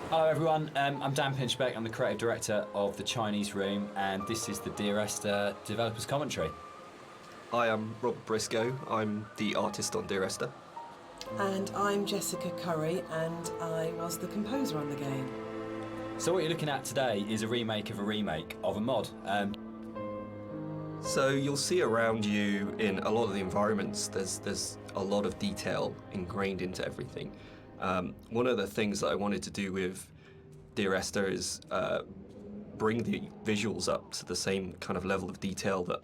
Hello everyone, I'm Dan Pinchbeck, I'm the creative director of The Chinese Room, and this is the Dear Esther Developers Commentary. Hi, I'm Robert Briscoe, I'm the artist on Dear Esther. And I'm Jessica Curry, and I was the composer on the game. So what you're looking at today is a remake of a mod. So you'll see around you in a lot of the environments, there's a lot of detail ingrained into everything. One of the things that I wanted to do with Dear Esther is bring the visuals up to the same kind of level of detail that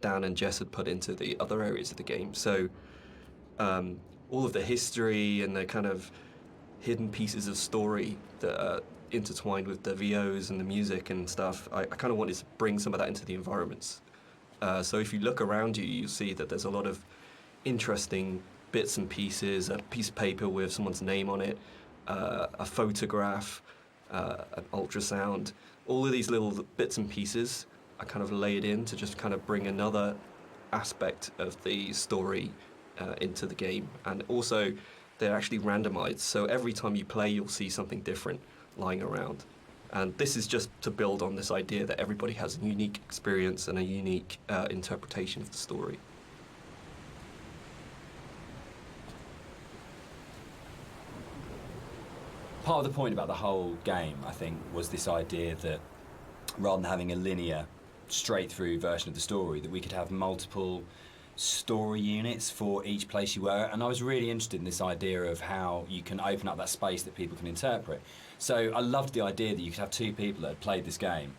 Dan and Jess had put into the other areas of the game. So all of the history and the kind of hidden pieces of story that are intertwined with the VOs and the music and stuff, I kind of wanted to bring some of that into the environments. So if you look around you, you'll see that there's a lot of interesting bits and pieces, a piece of paper with someone's name on it, a photograph, an ultrasound. All of these little bits and pieces are kind of laid in to just kind of bring another aspect of the story into the game. And also, they're actually randomized, so every time you play, you'll see something different lying around. And this is just to build on this idea that everybody has a unique experience and a unique interpretation of the story. Part of the point about the whole game, I think, was this idea that rather than having a linear, straight-through version of the story, that we could have multiple story units for each place you were, and I was really interested in this idea of how you can open up that space that people can interpret. So I loved the idea that you could have two people that had played this game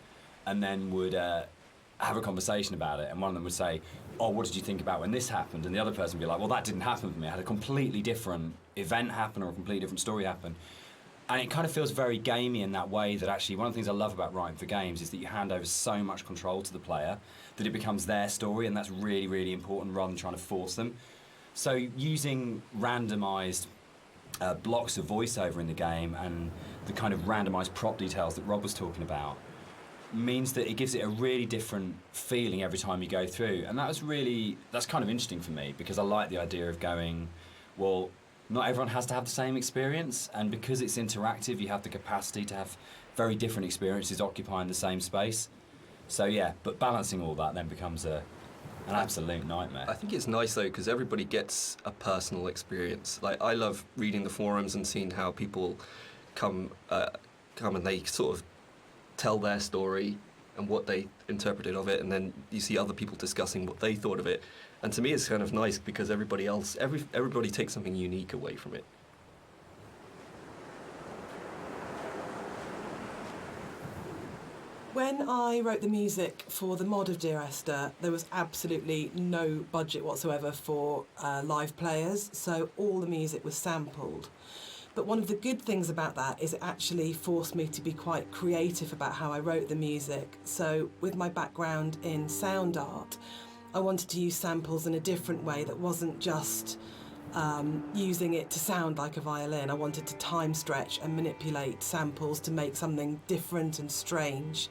and then would have a conversation about it, and one of them would say, oh, what did you think about when this happened? And the other person would be like, well, that didn't happen for me. I had a completely different event happen or a completely different story happen. And it kind of feels very gamey in that way, that actually one of the things I love about writing for games is that you hand over so much control to the player that it becomes their story, and that's really, really important rather than trying to force them. So using randomised blocks of voiceover in the game and the kind of randomised prop details that Rob was talking about means that it gives it a really different feeling every time you go through. And that's kind of interesting for me, because I like the idea of going, well, not everyone has to have the same experience, and because it's interactive, you have the capacity to have very different experiences occupying the same space. So yeah, but balancing all that then becomes an absolute nightmare. I think it's nice though, because everybody gets a personal experience. Like, I love reading the forums and seeing how people come and they sort of tell their story and what they interpreted of it, and then you see other people discussing what they thought of it. And to me, it's kind of nice because everybody takes something unique away from it. When I wrote the music for the mod of Dear Esther, there was absolutely no budget whatsoever for live players, so all the music was sampled. But one of the good things about that is it actually forced me to be quite creative about how I wrote the music. So with my background in sound art, I wanted to use samples in a different way that wasn't just using it to sound like a violin. I wanted to time stretch and manipulate samples to make something different and strange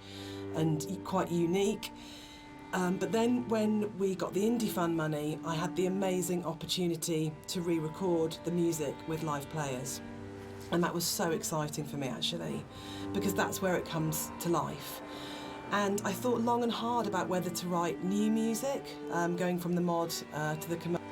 and quite unique. But then when we got the Indie Fund money, I had the amazing opportunity to re-record the music with live players. And that was so exciting for me, actually, because that's where it comes to life. And I thought long and hard about whether to write new music, going from the mod to the commercial.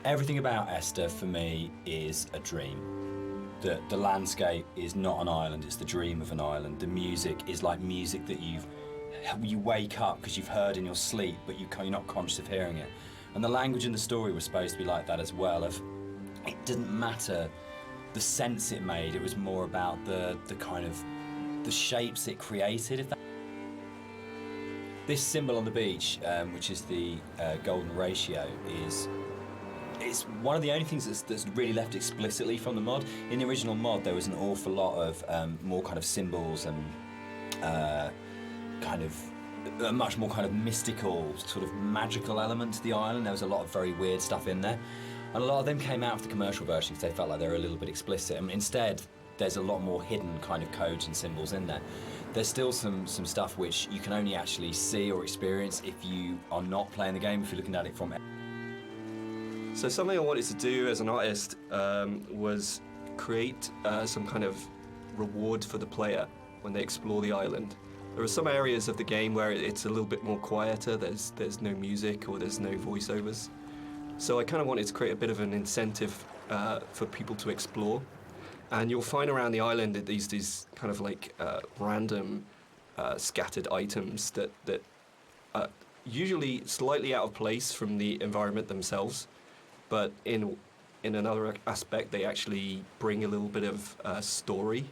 Everything about Esther for me is a dream. The landscape is not an island, it's the dream of an island. The music is like music that you wake up because you've heard in your sleep, but you're not conscious of hearing it. And the language in the story was supposed to be like that as well. It didn't matter the sense it made, it was more about the kind of the shapes it created. This symbol on the beach, which is the golden ratio, it's one of the only things that's really left explicitly from the mod. In the original mod, there was an awful lot of more kind of symbols and kind of a much more kind of mystical, sort of magical element to the island. There was a lot of very weird stuff in there. And a lot of them came out of the commercial version because they felt like they were a little bit explicit. And instead, there's a lot more hidden kind of codes and symbols in there. There's still some stuff which you can only actually see or experience if you are not playing the game, if you're looking at it from. So something I wanted to do as an artist was create some kind of reward for the player when they explore the island. There are some areas of the game where it's a little bit more quieter, there's no music or there's no voiceovers. So I kind of wanted to create a bit of an incentive for people to explore. And you'll find around the island that these kind of like random scattered items that are usually slightly out of place from the environment themselves, but in another aspect they actually bring a little bit of story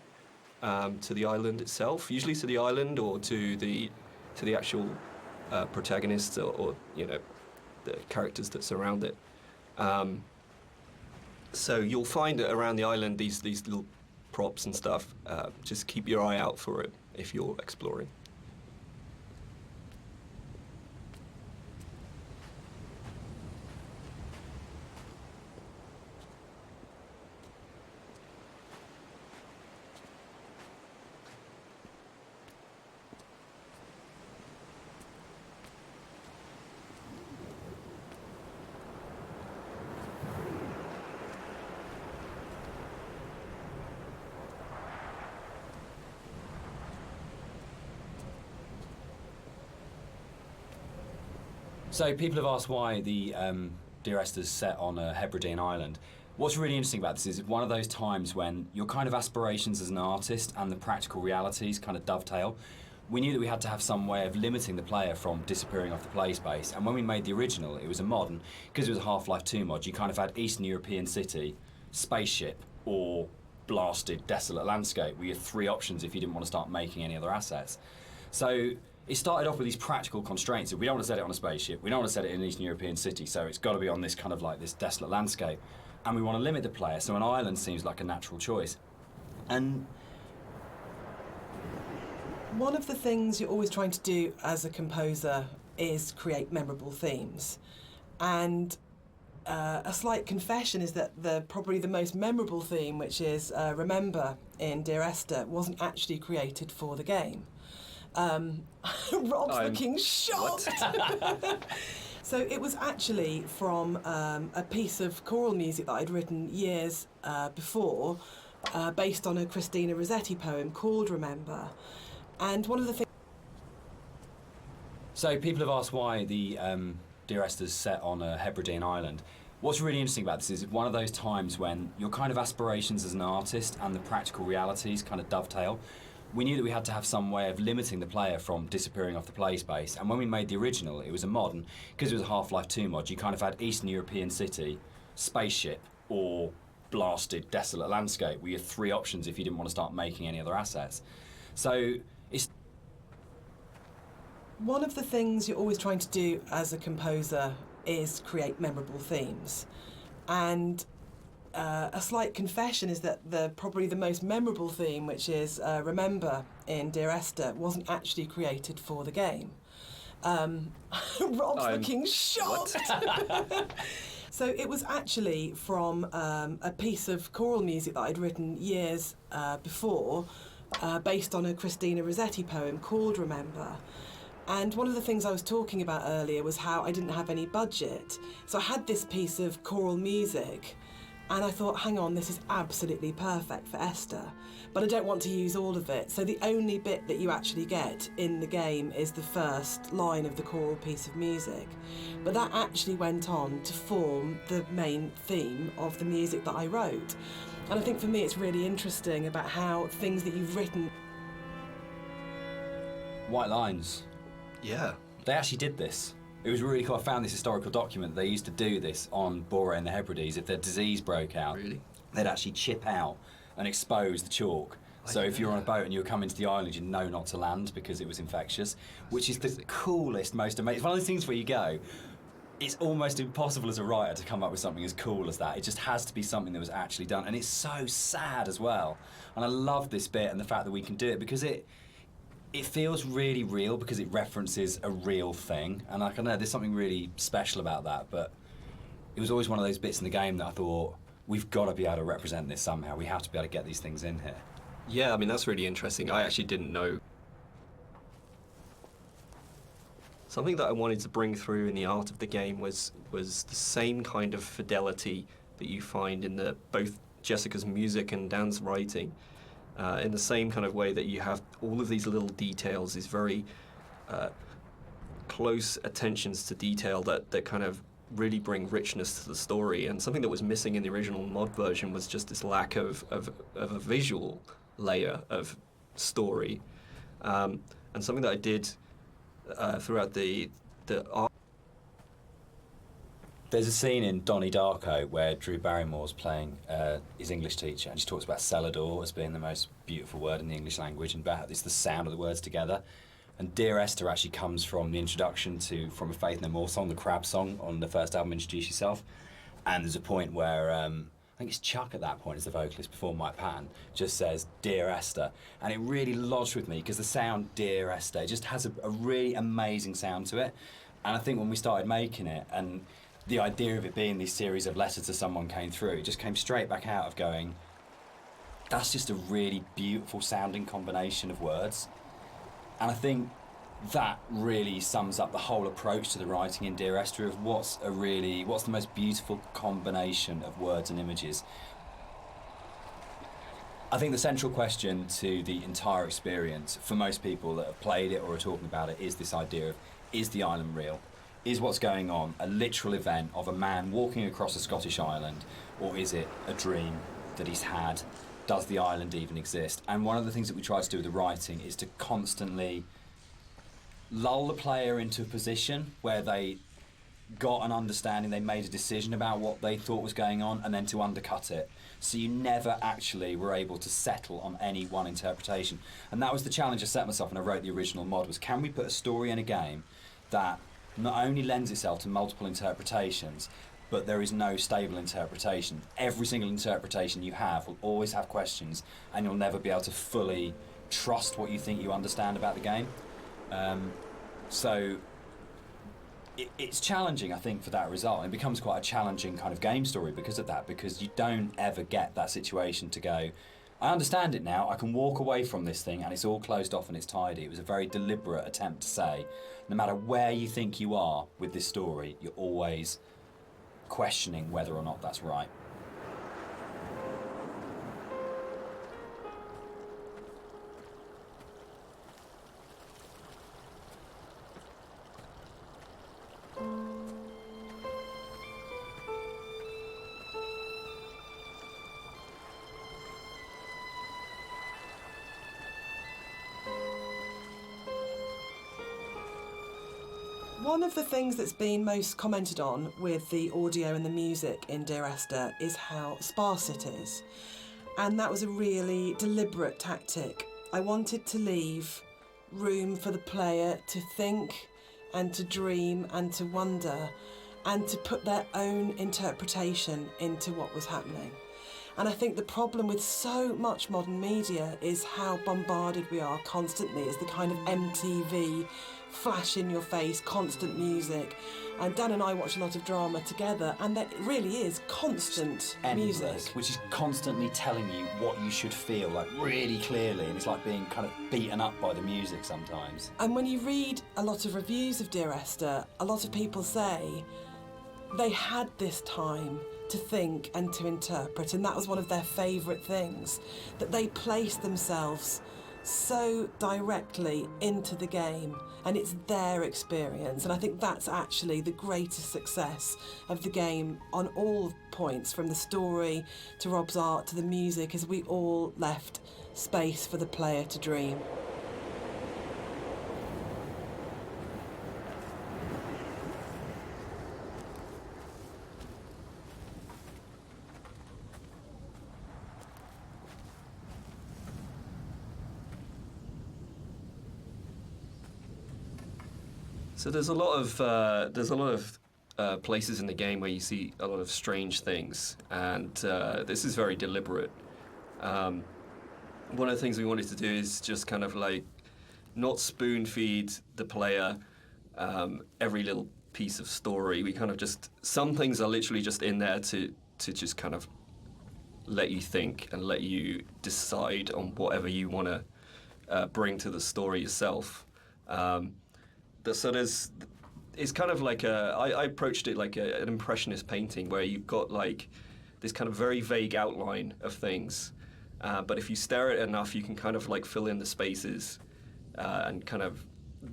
to the island itself, usually to the island or to the actual protagonists or the characters that surround it. So you'll find that around the island these little props and stuff. Just keep your eye out for it if you're exploring. So people have asked why the Dear Esther's set on a Hebridean island. What's really interesting about this is it's one of those times when your kind of aspirations as an artist and the practical realities kind of dovetail. We knew that we had to have some way of limiting the player from disappearing off the play space, and when we made the original, it was a mod, and because it was a Half-Life 2 mod, you kind of had Eastern European city, spaceship, or blasted, desolate landscape, where you had three options if you didn't want to start making any other assets. So it started off with these practical constraints. We don't want to set it on a spaceship, we don't want to set it in an Eastern European city, so it's got to be on this kind of like this desolate landscape. And we want to limit the player, so an island seems like a natural choice. And one of the things you're always trying to do as a composer is create memorable themes. And a slight confession is that probably the most memorable theme, which is Remember in Dear Esther, wasn't actually created for the game. Rob's looking shocked. So it was actually from a piece of choral music that I'd written years before, based on a Christina Rossetti poem called Remember. And one of the things... So people have asked why the Dear Esther's set on a Hebridean island. What's really interesting about this is it's one of those times when your kind of aspirations as an artist and the practical realities kind of dovetail. We knew that we had to have some way of limiting the player from disappearing off the play space, and when we made the original, it was a mod, and because it was a Half-Life 2 mod, you kind of had Eastern European city, spaceship, or blasted, desolate landscape, where you had three options if you didn't want to start making any other assets. So it's... One of the things you're always trying to do as a composer is create memorable themes. And a slight confession is that probably the most memorable theme, which is Remember in Dear Esther, wasn't actually created for the game. Rob's looking shocked. So it was actually from a piece of choral music that I'd written years before, based on a Christina Rossetti poem called Remember. And one of the things I was talking about earlier was how I didn't have any budget. So I had this piece of choral music, and I thought, hang on, this is absolutely perfect for Esther, but I don't want to use all of it. So the only bit that you actually get in the game is the first line of the choral piece of music. But that actually went on to form the main theme of the music that I wrote. And I think for me it's really interesting about how things that you've written... White Lines. Yeah. They actually did this. It was really cool. I found this historical document. They used to do this on Bora and the Hebrides. If their disease broke out, Really? they'd actually chip out and expose the chalk. So if you're on a boat and you were coming to the island, you know not to land because it was infectious, which is the coolest, most amazing... It's one of those things where you go, it's almost impossible as a writer to come up with something as cool as that. It just has to be something that was actually done. And it's so sad as well. And I love this bit and the fact that we can do it because it feels really real because it references a real thing. And I don't know, there's something really special about that. But it was always one of those bits in the game that I thought, we've got to be able to represent this somehow. We have to be able to get these things in here. Yeah, I mean, that's really interesting. I actually didn't know. Something that I wanted to bring through in the art of the game was the same kind of fidelity that you find in both Jessica's music and Dan's writing, in the same kind of way that you have all of these little details, these very close attentions to detail that kind of really bring richness to the story. And something that was missing in the original mod version was just this lack of a visual layer of story. And something that I did throughout the art. There's a scene in Donnie Darko where Drew Barrymore's playing his English teacher, and she talks about Celador as being the most beautiful word in the English language, and about it's the sound of the words together. And Dear Esther actually comes from the introduction to From a Faith No More song, the Crab song on the first album, Introduce Yourself. And there's a point where, I think it's Chuck at that point as the vocalist before Mike Patton, just says, Dear Esther. And it really lodged with me because the sound Dear Esther just has a really amazing sound to it. And I think when we started making it, and the idea of it being this series of letters to someone came through, it just came straight back out of going, that's just a really beautiful sounding combination of words. And I think that really sums up the whole approach to the writing in Dear Esther of what's the most beautiful combination of words and images. I think the central question to the entire experience for most people that have played it or are talking about it is this idea of, is the island real? Is what's going on a literal event of a man walking across a Scottish island, or is it a dream that he's had? Does the island even exist? And one of the things that we try to do with the writing is to constantly lull the player into a position where they got an understanding, they made a decision about what they thought was going on, and then to undercut it. So you never actually were able to settle on any one interpretation. And that was the challenge I set myself when I wrote the original mod, was can we put a story in a game that not only lends itself to multiple interpretations, but there is no stable interpretation. Every single interpretation you have will always have questions, and you'll never be able to fully trust what you think you understand about the game. So it's challenging, I think, for that result. It becomes quite a challenging kind of game story because of that, because you don't ever get that situation to go, I understand it now, I can walk away from this thing and it's all closed off and it's tidy. It was a very deliberate attempt to say, no matter where you think you are with this story, you're always questioning whether or not that's right. One of the things that's been most commented on with the audio and the music in Dear Esther is how sparse it is. And that was a really deliberate tactic. I wanted to leave room for the player to think and to dream and to wonder and to put their own interpretation into what was happening. And I think the problem with so much modern media is how bombarded we are constantly. It's the kind of MTV, flash in your face, constant music. And Dan and I watch a lot of drama together, and that really is constant Endless, music. which is constantly telling you what you should feel, like really clearly, and it's like being kind of beaten up by the music sometimes. And when you read a lot of reviews of Dear Esther, a lot of people say they had this time to think and to interpret, and that was one of their favourite things, that they placed themselves so directly into the game, and it's their experience. And I think that's actually the greatest success of the game on all points, from the story to Rob's art to the music, is we all left space for the player to dream. So there's a lot of places in the game where you see a lot of strange things, and this is very deliberate. One of the things we wanted to do is just kind of like not spoon feed the player every little piece of story. We kind of just, some things are literally just in there to just kind of let you think and let you decide on whatever you want to bring to the story yourself. So it's kind of like I approached it like an impressionist painting, where you've got like this kind of very vague outline of things. But if you stare at it enough, you can kind of like fill in the spaces, and kind of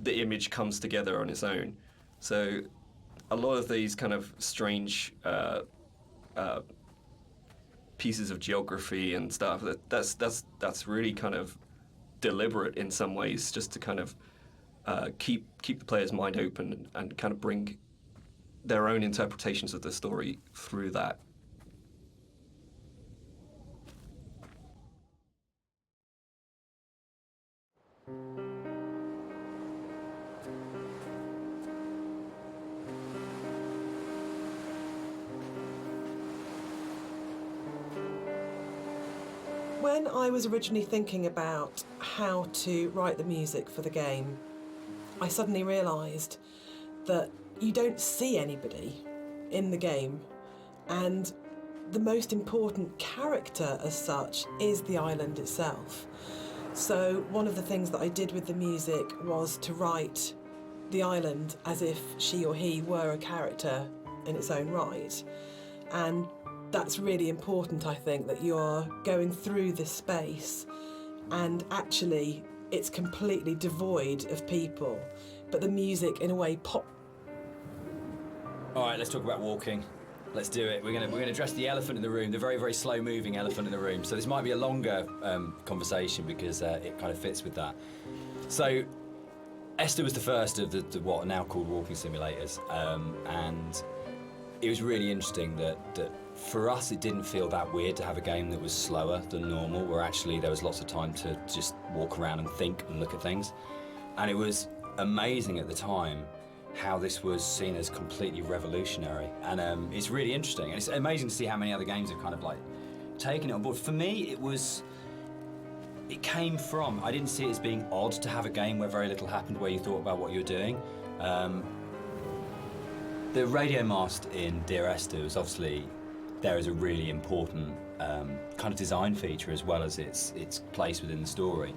the image comes together on its own. So a lot of these kind of strange pieces of geography and stuff, that's really kind of deliberate in some ways, just to kind of keep the player's mind open and kind of bring their own interpretations of the story through that. When I was originally thinking about how to write the music for the game, I suddenly realised that you don't see anybody in the game, and the most important character as such is the island itself. So one of the things that I did with the music was to write the island as if she or he were a character in its own right. And that's really important, I think, that you're going through this space and actually it's completely devoid of people, but the music in a way All right, let's talk about walking. Let's do it. We're gonna address the elephant in the room, the very, very slow-moving elephant in the room. So this might be a longer conversation because it kind of fits with that. So Esther was the first of the what are now called walking simulators, and it was really interesting that for us it didn't feel that weird to have a game that was slower than normal, where actually there was lots of time to just walk around and think and look at things. And it was amazing at the time how this was seen as completely revolutionary, and it's really interesting, and it's amazing to see how many other games have kind of like taken it on board. For me, it came from, I didn't see it as being odd to have a game where very little happened, where you thought about what you were doing. The radio mast in Dear Esther was obviously there as a really important kind of design feature, as well as its place within the story.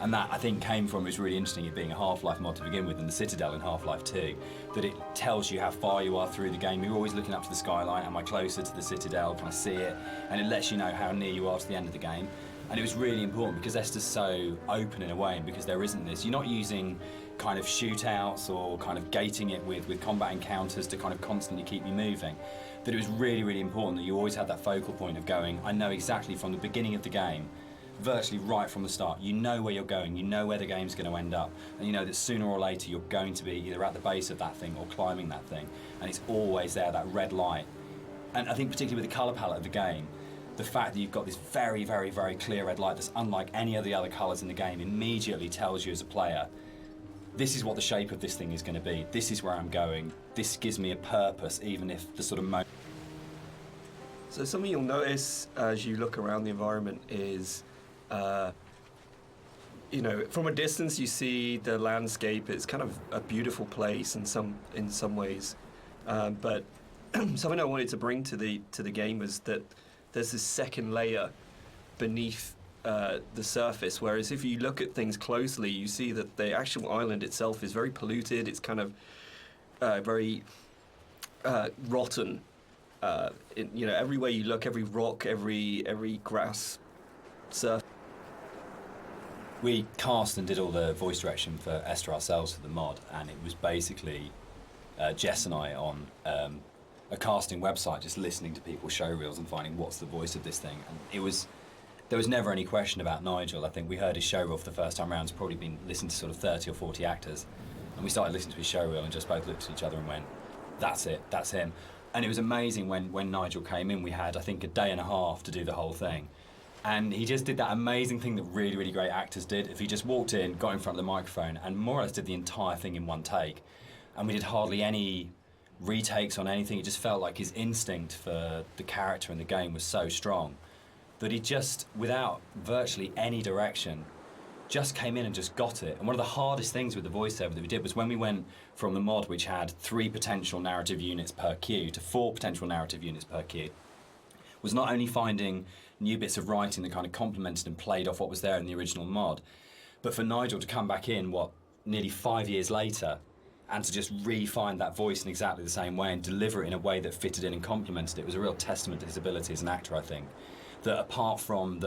And that, I think, came from, it was really interesting, it being a Half-Life mod to begin with, and the Citadel in Half-Life 2, that it tells you how far you are through the game. You're always looking up to the skyline. Am I closer to the Citadel? Can I see it? And it lets you know how near you are to the end of the game. And it was really important because Esther's so open in a way, and because there isn't this, you're not using kind of shootouts or kind of gating it with combat encounters to kind of constantly keep you moving. That it was really, really important that you always had that focal point of going, I know exactly from the beginning of the game, virtually right from the start, you know where you're going, you know where the game's going to end up, and you know that sooner or later you're going to be either at the base of that thing or climbing that thing, and it's always there, that red light. And I think particularly with the colour palette of the game, the fact that you've got this very, very, very clear red light that's unlike any of the other colours in the game immediately tells you as a player, this is what the shape of this thing is going to be, this is where I'm going, this gives me a purpose, even if the sort of So something you'll notice as you look around the environment is you know, from a distance you see the landscape. It's kind of a beautiful place in some ways, but something I wanted to bring to the game was that there's this second layer beneath the surface. Whereas if you look at things closely, you see that the actual island itself is very polluted. It's kind of very rotten. You know, everywhere you look, every rock, every grass surface. We cast and did all the voice direction for Esther ourselves for the mod, and it was basically Jess and I on a casting website just listening to people's show reels and finding what's the voice of this thing. And there was never any question about Nigel. I think we heard his show reel for the first time round. It's probably been listened to sort of 30 or 40 actors, and we started listening to his show reel and just both looked at each other and went, that's it, that's him. And it was amazing when Nigel came in. We had, I think, a day and a half to do the whole thing. And he just did that amazing thing that really, really great actors did. If he just walked in, got in front of the microphone, and more or less did the entire thing in one take. And we did hardly any retakes on anything. It just felt like his instinct for the character in the game was so strong that he just, without virtually any direction, just came in and just got it. And one of the hardest things with the voiceover that we did was when we went from the mod, which had 3 potential narrative units per queue, to 4 potential narrative units per queue, was not only finding new bits of writing that kind of complemented and played off what was there in the original mod, but for Nigel to come back in, nearly 5 years later, and to just re-find that voice in exactly the same way and deliver it in a way that fitted in and complemented it was a real testament to his ability as an actor, I think. That apart from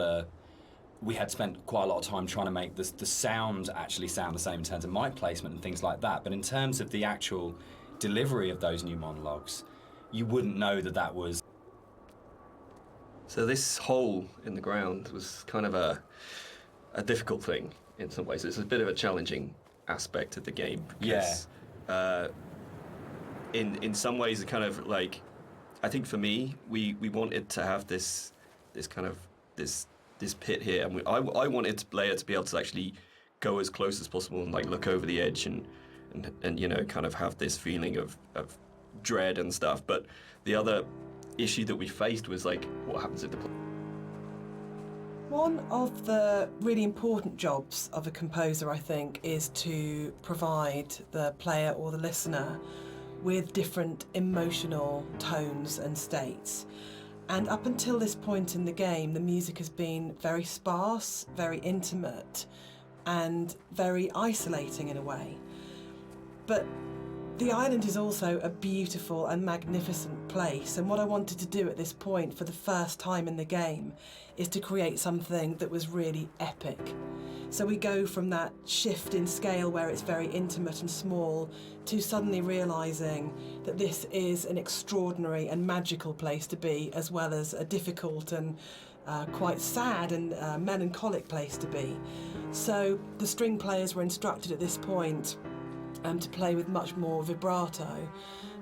we had spent quite a lot of time trying to make the sound actually sound the same in terms of mic placement and things like that, but in terms of the actual delivery of those new monologues, you wouldn't know that was... So this hole in the ground was kind of a difficult thing in some ways. It's a bit of a challenging aspect of the game. Because, in some ways, it kind of like, I think for me, we wanted to have this kind of this pit here, and I wanted the player to be able to actually go as close as possible and like look over the edge and you know, kind of have this feeling of dread and stuff. But the other issue that we faced was like, what happens if the One of the really important jobs of a composer, I think, is to provide the player or the listener with different emotional tones and states. And up until this point in the game, the music has been very sparse, very intimate, and very isolating in a way. But the island is also a beautiful and magnificent place, and what I wanted to do at this point for the first time in the game is to create something that was really epic. So we go from that shift in scale where it's very intimate and small to suddenly realising that this is an extraordinary and magical place to be, as well as a difficult and quite sad and melancholic place to be. So the string players were instructed at this point to play with much more vibrato.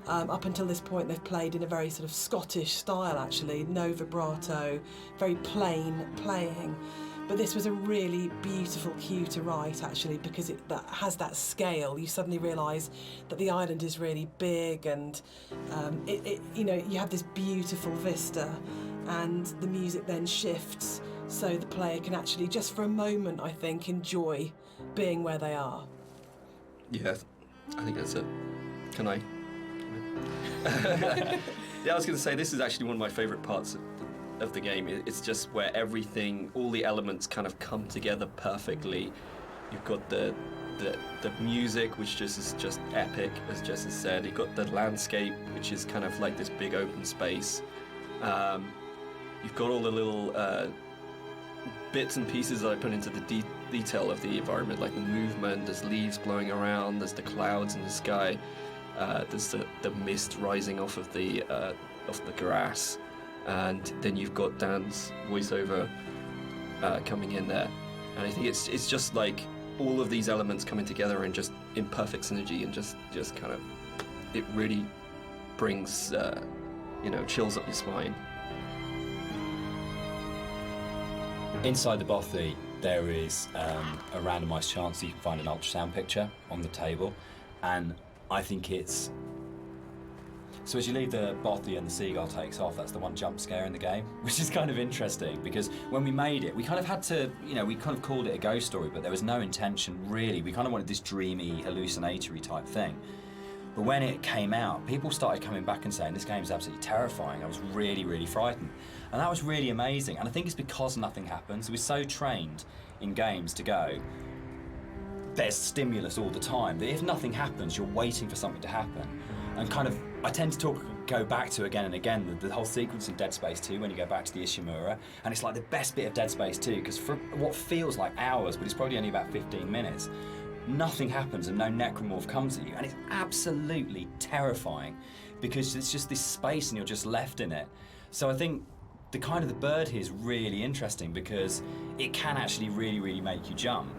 Up until this point they've played in a very sort of Scottish style actually, no vibrato, very plain playing. But this was a really beautiful cue to write actually, because that has that scale. You suddenly realise that the island is really big, and you know, you have this beautiful vista, and the music then shifts so the player can actually just for a moment, I think, enjoy being where they are. Yeah, I think that's it. Can I? Yeah, I was going to say, this is actually one of my favourite parts of the game. It's just where everything, all the elements kind of come together perfectly. You've got the music, which just is just epic, as Jess has said. You've got the landscape, which is kind of like this big open space. You've got all the little bits and pieces that I put into the detail of the environment, like the movement. There's leaves blowing around, there's the clouds in the sky, there's the mist rising off of the grass, and then you've got Dan's voiceover coming in there, and I think it's just like all of these elements coming together and just in perfect synergy, and just kind of, it really brings you know, chills up your spine. Inside the bothy, there is a randomised chance that you can find an ultrasound picture on the table, and I think it's... So as you leave the bothy and the seagull takes off, that's the one jump scare in the game, which is kind of interesting, because when we made it, we kind of had to, you know, we kind of called it a ghost story, but there was no intention really. We kind of wanted this dreamy, hallucinatory type thing. But when it came out, people started coming back and saying, this game is absolutely terrifying. I was really, really frightened. And that was really amazing. And I think it's because nothing happens. We're so trained in games to go, there's stimulus all the time, that if nothing happens, you're waiting for something to happen. And kind of, I tend to go back to again and again the whole sequence in Dead Space 2 when you go back to the Ishimura, and it's like the best bit of Dead Space 2, because for what feels like hours, but it's probably only about 15 minutes, nothing happens and no necromorph comes at you, and it's absolutely terrifying because it's just this space and you're just left in it. So I think the kind of the bird here is really interesting because it can actually really, really make you jump.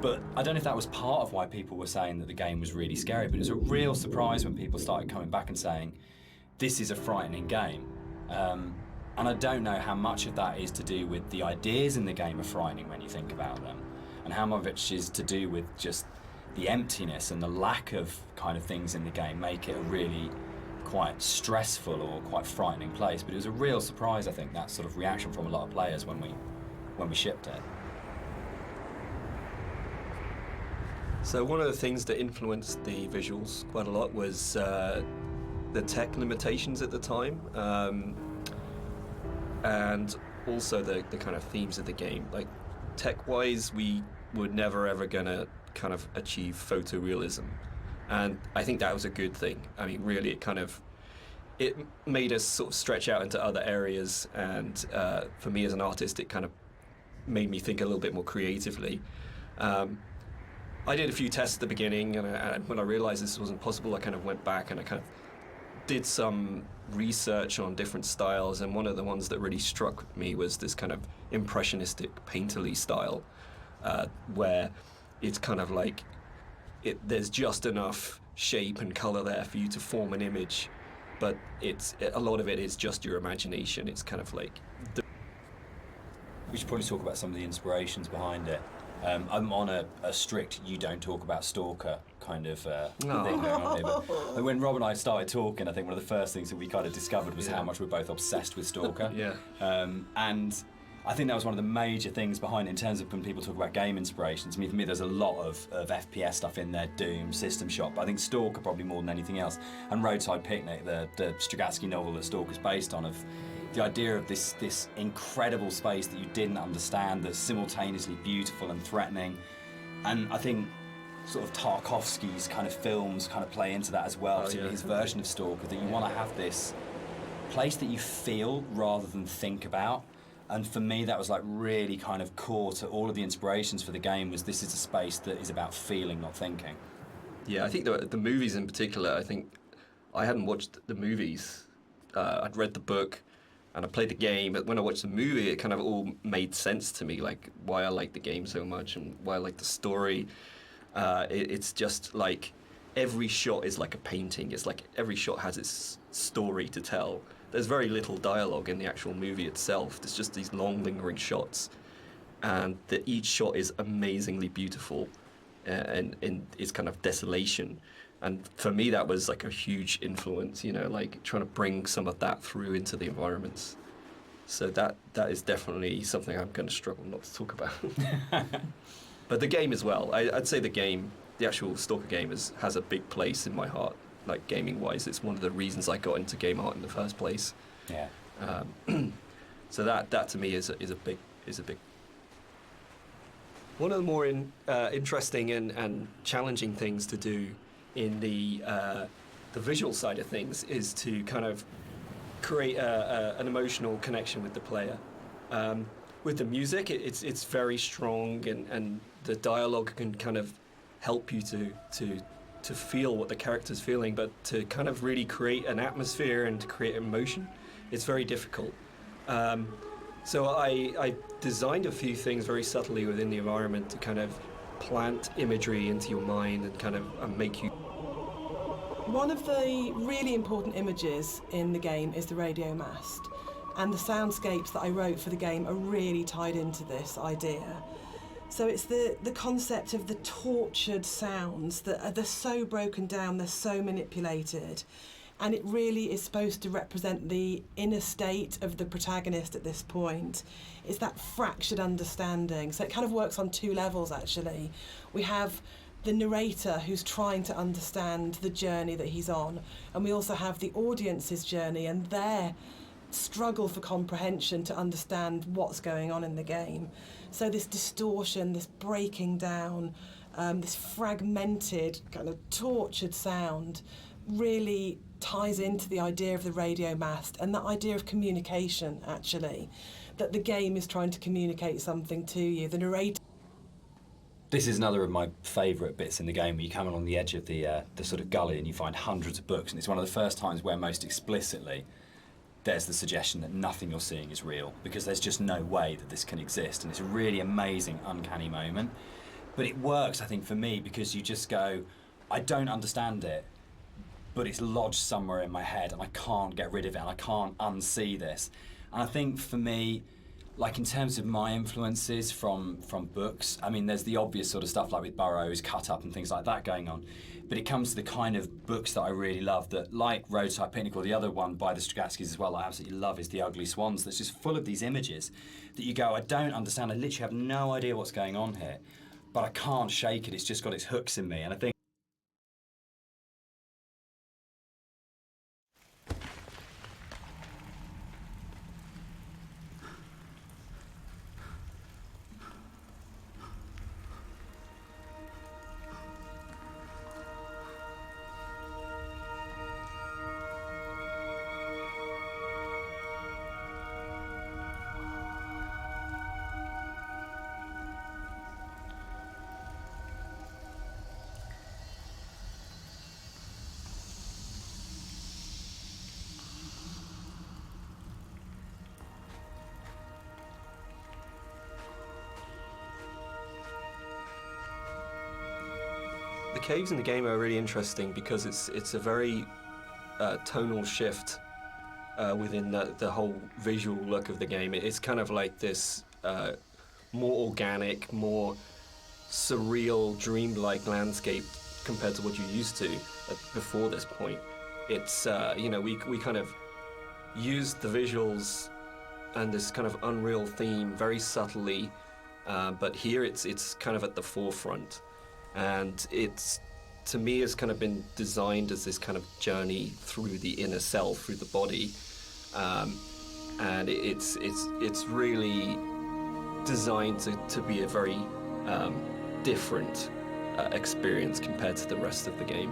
But I don't know if that was part of why people were saying that the game was really scary, but it was a real surprise when people started coming back and saying, this is a frightening game. And I don't know how much of that is to do with the ideas in the game are frightening when you think about them, and how much of it is to do with just the emptiness and the lack of kind of things in the game make it a really quite stressful or quite frightening place. But it was a real surprise, I think, that sort of reaction from a lot of players when we shipped it. So one of the things that influenced the visuals quite a lot was the tech limitations at the time, and also the kind of themes of the game. Like, tech-wise, we were never ever gonna kind of achieve photorealism, And I think that was a good thing. I mean, really, it made us sort of stretch out into other areas, and for me as an artist, it kind of made me think a little bit more creatively. I did a few tests at the beginning, and when I realized this wasn't possible, I kind of went back and I kind of did some research on different styles, and one of the ones that really struck me was this kind of impressionistic painterly style, where it's kind of like there's just enough shape and color there for you to form an image, but a lot of it is just your imagination. It's kind of like we should probably talk about some of the inspirations behind it. I'm on a strict you don't talk about Stalker kind of thing going on here. But when Rob and I started talking, I think one of the first things that we kind of discovered was how much we're both obsessed with Stalker. And I think that was one of the major things behind it in terms of when people talk about game inspirations. I mean, for me, there's a lot of FPS stuff in there, Doom, System Shock, but I think Stalker probably more than anything else. And Roadside Picnic, the Strugatsky novel that Stalker's based on, of the idea of this incredible space that you didn't understand, that's simultaneously beautiful and threatening. And I think sort of Tarkovsky's kind of films kind of play into that as well, particularly his version of Stalker, that you want to have this place that you feel rather than think about. And for me, that was like really kind of core to all of the inspirations for the game, was this is a space that is about feeling, not thinking. Yeah, I think the movies in particular, I think I hadn't watched the movies. I'd read the book and I played the game, but when I watched the movie, it kind of all made sense to me, like why I like the game so much and why I like the story. It's just like every shot is like a painting. It's like every shot has its story to tell. There's very little dialogue in the actual movie itself. There's just these long, lingering shots, and each shot is amazingly beautiful, and in its kind of desolation. And for me, that was like a huge influence, like trying to bring some of that through into the environments. So that is definitely something I'm going to struggle not to talk about. But the game as well. I'd say the actual Stalker game has a big place in my heart. Like gaming-wise, it's one of the reasons I got into game art in the first place. Yeah. So that to me is a big. One of the more interesting and challenging things to do in the visual side of things is to kind of create an emotional connection with the player. With the music, it's very strong, and the dialogue can kind of help you to feel what the character's feeling, but to kind of really create an atmosphere and to create emotion, it's very difficult. So I designed a few things very subtly within the environment to kind of plant imagery into your mind and kind of make you... One of the really important images in the game is the radio mast, and the soundscapes that I wrote for the game are really tied into this idea. So it's the concept of the tortured sounds that they're so broken down, they're so manipulated, and it really is supposed to represent the inner state of the protagonist at this point. It's that fractured understanding. So it kind of works on two levels, actually. We have the narrator who's trying to understand the journey that he's on, and we also have the audience's journey and their struggle for comprehension to understand what's going on in the game. So this distortion, this breaking down, this fragmented, kind of tortured sound really ties into the idea of the radio mast and that idea of communication, actually, that the game is trying to communicate something to you. The narrator... This is another of my favourite bits in the game, where you come along the edge of the sort of gully and you find hundreds of books, and it's one of the first times where most explicitly there's the suggestion that nothing you're seeing is real, because there's just no way that this can exist, and it's a really amazing, uncanny moment. But it works, I think, for me, because you just go, I don't understand it, but it's lodged somewhere in my head, and I can't get rid of it, and I can't unsee this. And I think for me, like in terms of my influences from books, I mean, there's the obvious sort of stuff like with Burroughs, Cut Up and things like that going on. But it comes to the kind of books that I really love, that like Roadside Picnic, or the other one by the Strugatskys as well, I absolutely love, is The Ugly Swans, that's just full of these images that you go, I don't understand, I literally have no idea what's going on here, but I can't shake it, it's just got its hooks in me. And I think caves in the game are really interesting because it's a very tonal shift within the whole visual look of the game. It's kind of like this more organic, more surreal, dreamlike landscape compared to what you're used to before this point. It's we kind of used the visuals and this kind of unreal theme very subtly, but here it's kind of at the forefront, and to me it's kind of been designed as this kind of journey through the inner self, through the body, and it's really designed to be a very different experience compared to the rest of the game.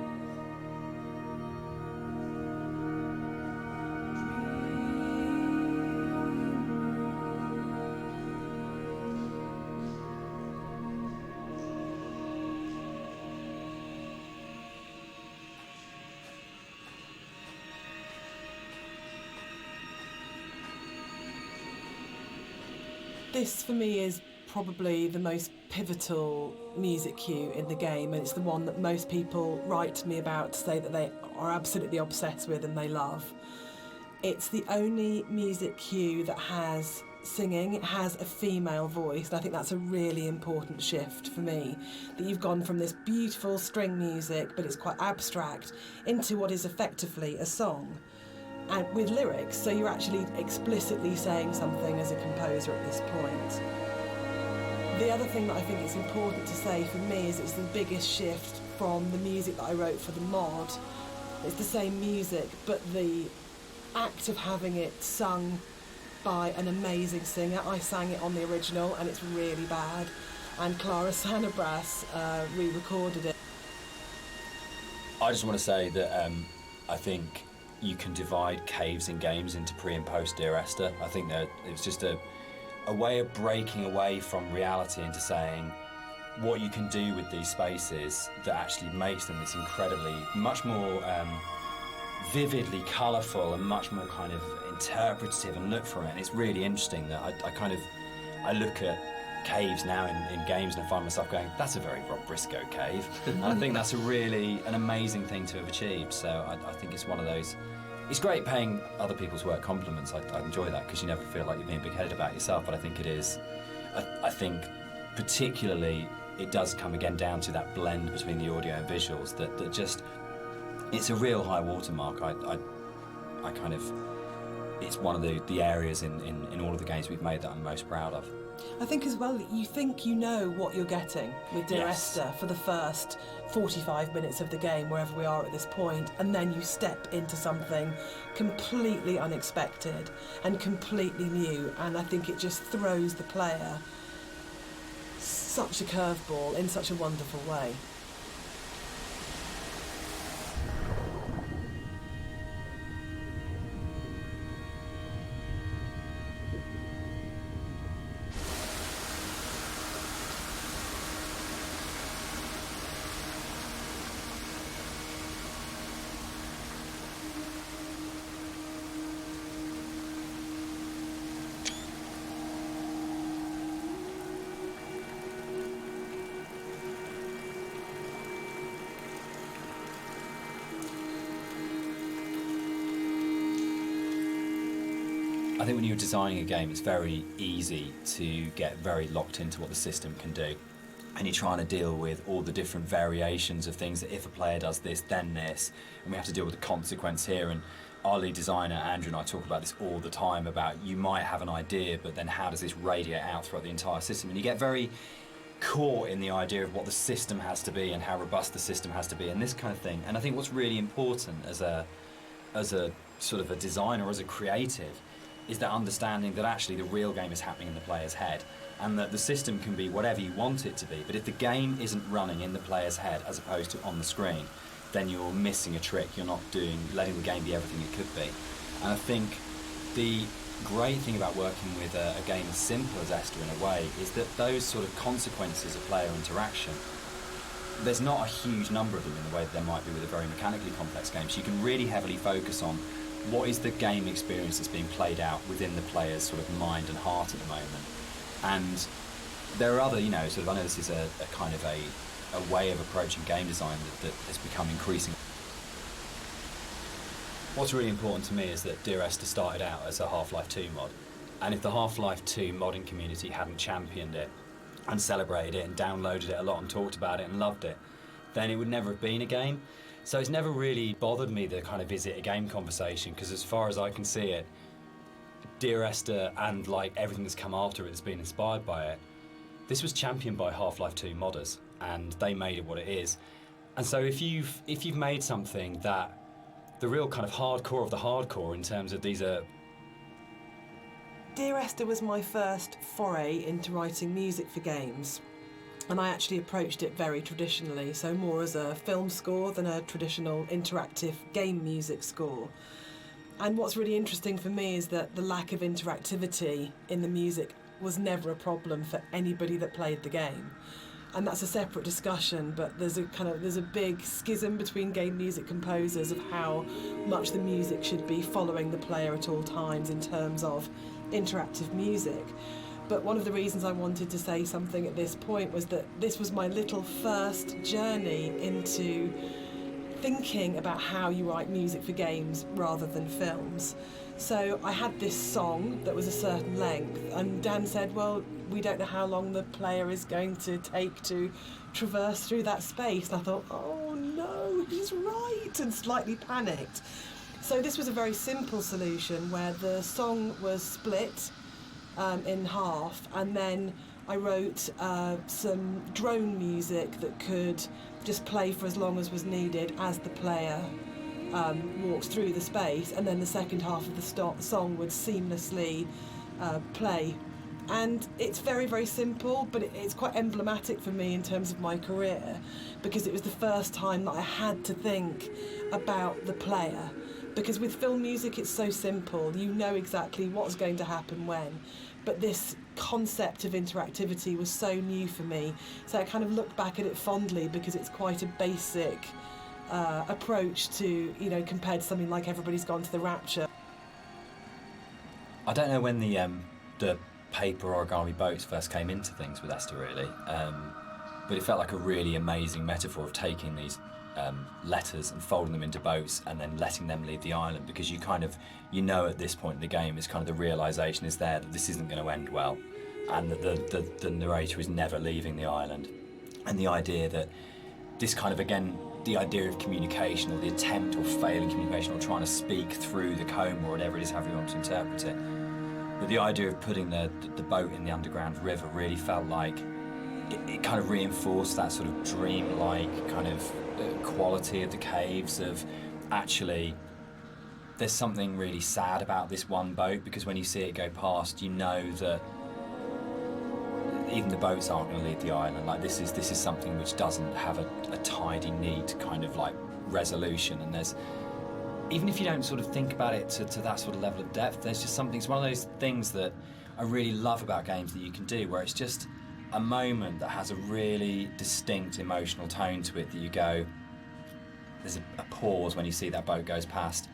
This, for me, is probably the most pivotal music cue in the game, and it's the one that most people write to me about to say that they are absolutely obsessed with and they love. It's the only music cue that has singing. It has a female voice, and I think that's a really important shift for me, that you've gone from this beautiful string music, but it's quite abstract, into what is effectively a song. And with lyrics, so you're actually explicitly saying something as a composer at this point. The other thing that I think it's important to say for me is it's the biggest shift from the music that I wrote for the mod. It's the same music, but the act of having it sung by an amazing singer. I sang it on the original and it's really bad, and Clara Sanabras re-recorded it. I just want to say that I think you can divide caves in games into pre and post Dear Esther. I think that it's just a way of breaking away from reality into saying what you can do with these spaces that actually makes them this incredibly, much more vividly colourful and much more kind of interpretative and look for it. And it's really interesting that I look at caves now in games and I find myself going, that's a very Rob Briscoe cave. And I think that's an amazing thing to have achieved. So I think it's one of those. It's great paying other people's work compliments. I enjoy that because you never feel like you're being big-headed about yourself, but I think it is. I think particularly it does come again down to that blend between the audio and visuals that just, it's a real high watermark. I kind of, it's one of the areas in all of the games we've made that I'm most proud of. I think as well, you think you know what you're getting with Dear Yes. Esther for the first 45 minutes of the game, wherever we are at this point, and then you step into something completely unexpected and completely new, and I think it just throws the player such a curveball in such a wonderful way. I think when you're designing a game, it's very easy to get very locked into what the system can do. And you're trying to deal with all the different variations of things that if a player does this, then this. And we have to deal with the consequence here. And our lead designer, Andrew, and I talk about this all the time about you might have an idea, but then how does this radiate out throughout the entire system? And you get very caught in the idea of what the system has to be and how robust the system has to be and this kind of thing. And I think what's really important as a sort of a designer or as a creative is that understanding that actually the real game is happening in the player's head, and that the system can be whatever you want it to be, but if the game isn't running in the player's head as opposed to on the screen, then you're missing a trick. You're not letting the game be everything it could be. And I think the great thing about working with a game as simple as Esther in a way is that those sort of consequences of player interaction, there's not a huge number of them in the way that there might be with a very mechanically complex game. So you can really heavily focus on what is the game experience that's being played out within the player's sort of mind and heart at the moment. And there are other, I know this is a kind of a a way of approaching game design that has become increasing. What's really important to me is that Dear Esther started out as a Half-Life 2 mod, and if the Half-Life 2 modding community hadn't championed it and celebrated it and downloaded it a lot and talked about it and loved it, then it would never have been a game. So it's never really bothered me, the kind of is it a game conversation, because as far as I can see it, Dear Esther and like everything that's come after it that's been inspired by it, this was championed by Half-Life 2 modders, and they made it what it is. And so if you've made something that the real kind of hardcore of the hardcore in terms of these are... Dear Esther was my first foray into writing music for games. And I actually approached it very traditionally, so more as a film score than a traditional interactive game music score. And what's really interesting for me is that the lack of interactivity in the music was never a problem for anybody that played the game. And that's a separate discussion, but there's a big schism between game music composers of how much the music should be following the player at all times in terms of interactive music. But one of the reasons I wanted to say something at this point was that this was my little first journey into thinking about how you write music for games rather than films. So I had this song that was a certain length, and Dan said, well, we don't know how long the player is going to take to traverse through that space. And I thought, oh no, he's right, and slightly panicked. So this was a very simple solution where the song was split in half, and then I wrote some drone music that could just play for as long as was needed as the player walks through the space, and then the second half of the song would seamlessly play. And it's very, very simple, but it's quite emblematic for me in terms of my career, because it was the first time that I had to think about the player. Because with film music, it's so simple. You know exactly what's going to happen when. But this concept of interactivity was so new for me. So I kind of look back at it fondly because it's quite a basic approach to, compared to something like Everybody's Gone to the Rapture. I don't know when the paper origami boats first came into things with Esther, really. But it felt like a really amazing metaphor of taking these letters and folding them into boats and then letting them leave the island, because you know at this point in the game, it's kind of the realisation is there that this isn't going to end well, and that the narrator is never leaving the island. And the idea that this kind of, again, the idea of communication, or the attempt or failing communication, or trying to speak through the comb, or whatever it is, however you want to interpret it. But the idea of putting the boat in the underground river really felt like it kind of reinforced that sort of dream-like kind of quality of the caves, of actually there's something really sad about this one boat, because when you see it go past, you know that even the boats aren't going to leave the island. Like this is something which doesn't have a tidy, neat kind of like resolution, and there's, even if you don't sort of think about it to that sort of level of depth, there's just something, it's one of those things that I really love about games that you can do, where it's just a moment that has a really distinct emotional tone to it, that you go, there's a pause when you see that boat goes past,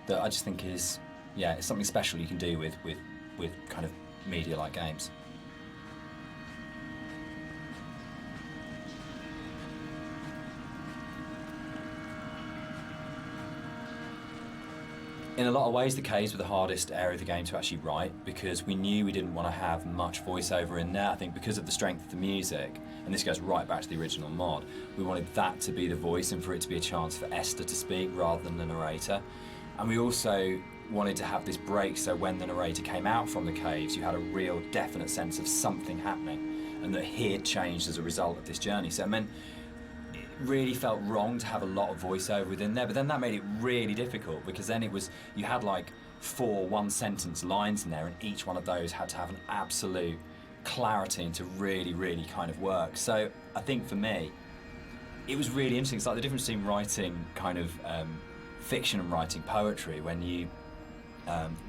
that I just think is, it's something special you can do with kind of media like games. In a lot of ways, the caves were the hardest area of the game to actually write, because we knew we didn't want to have much voiceover in there. I think because of the strength of the music, and this goes right back to the original mod, we wanted that to be the voice and for it to be a chance for Esther to speak rather than the narrator. And we also wanted to have this break, so when the narrator came out from the caves, you had a real definite sense of something happening, and that he had changed as a result of this journey. So it meant really felt wrong to have a lot of voiceover within there, but then that made it really difficult, because then you had like 4 one-sentence lines in there, and each one of those had to have an absolute clarity and to really, really kind of work. So I think for me, it was really interesting. It's like the difference between writing kind of fiction and writing poetry. When you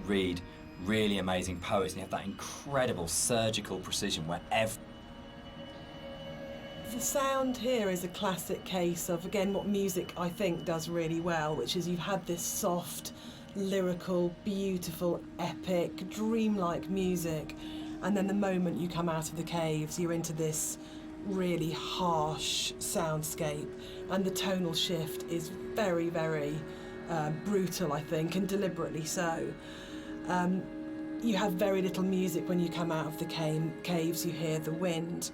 read really amazing poets and you have that incredible surgical precision where The sound here is a classic case of, again, what music I think does really well, which is you've had this soft, lyrical, beautiful, epic, dreamlike music, and then the moment you come out of the caves, you're into this really harsh soundscape, and the tonal shift is very, very brutal, I think, and deliberately so. You have very little music when you come out of the caves. You hear the wind,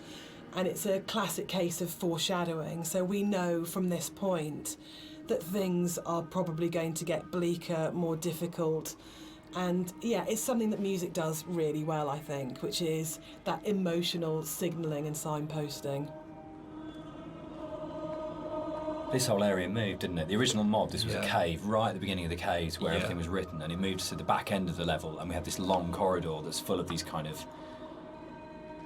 and it's a classic case of foreshadowing. So we know from this point that things are probably going to get bleaker, more difficult. And yeah, it's something that music does really well, I think, which is that emotional signalling and signposting. This whole area moved, didn't it? The original mod, this was a Yeah. cave right at the beginning of the caves where Yeah. everything was written, and it moved to the back end of the level, and we have this long corridor that's full of these kind of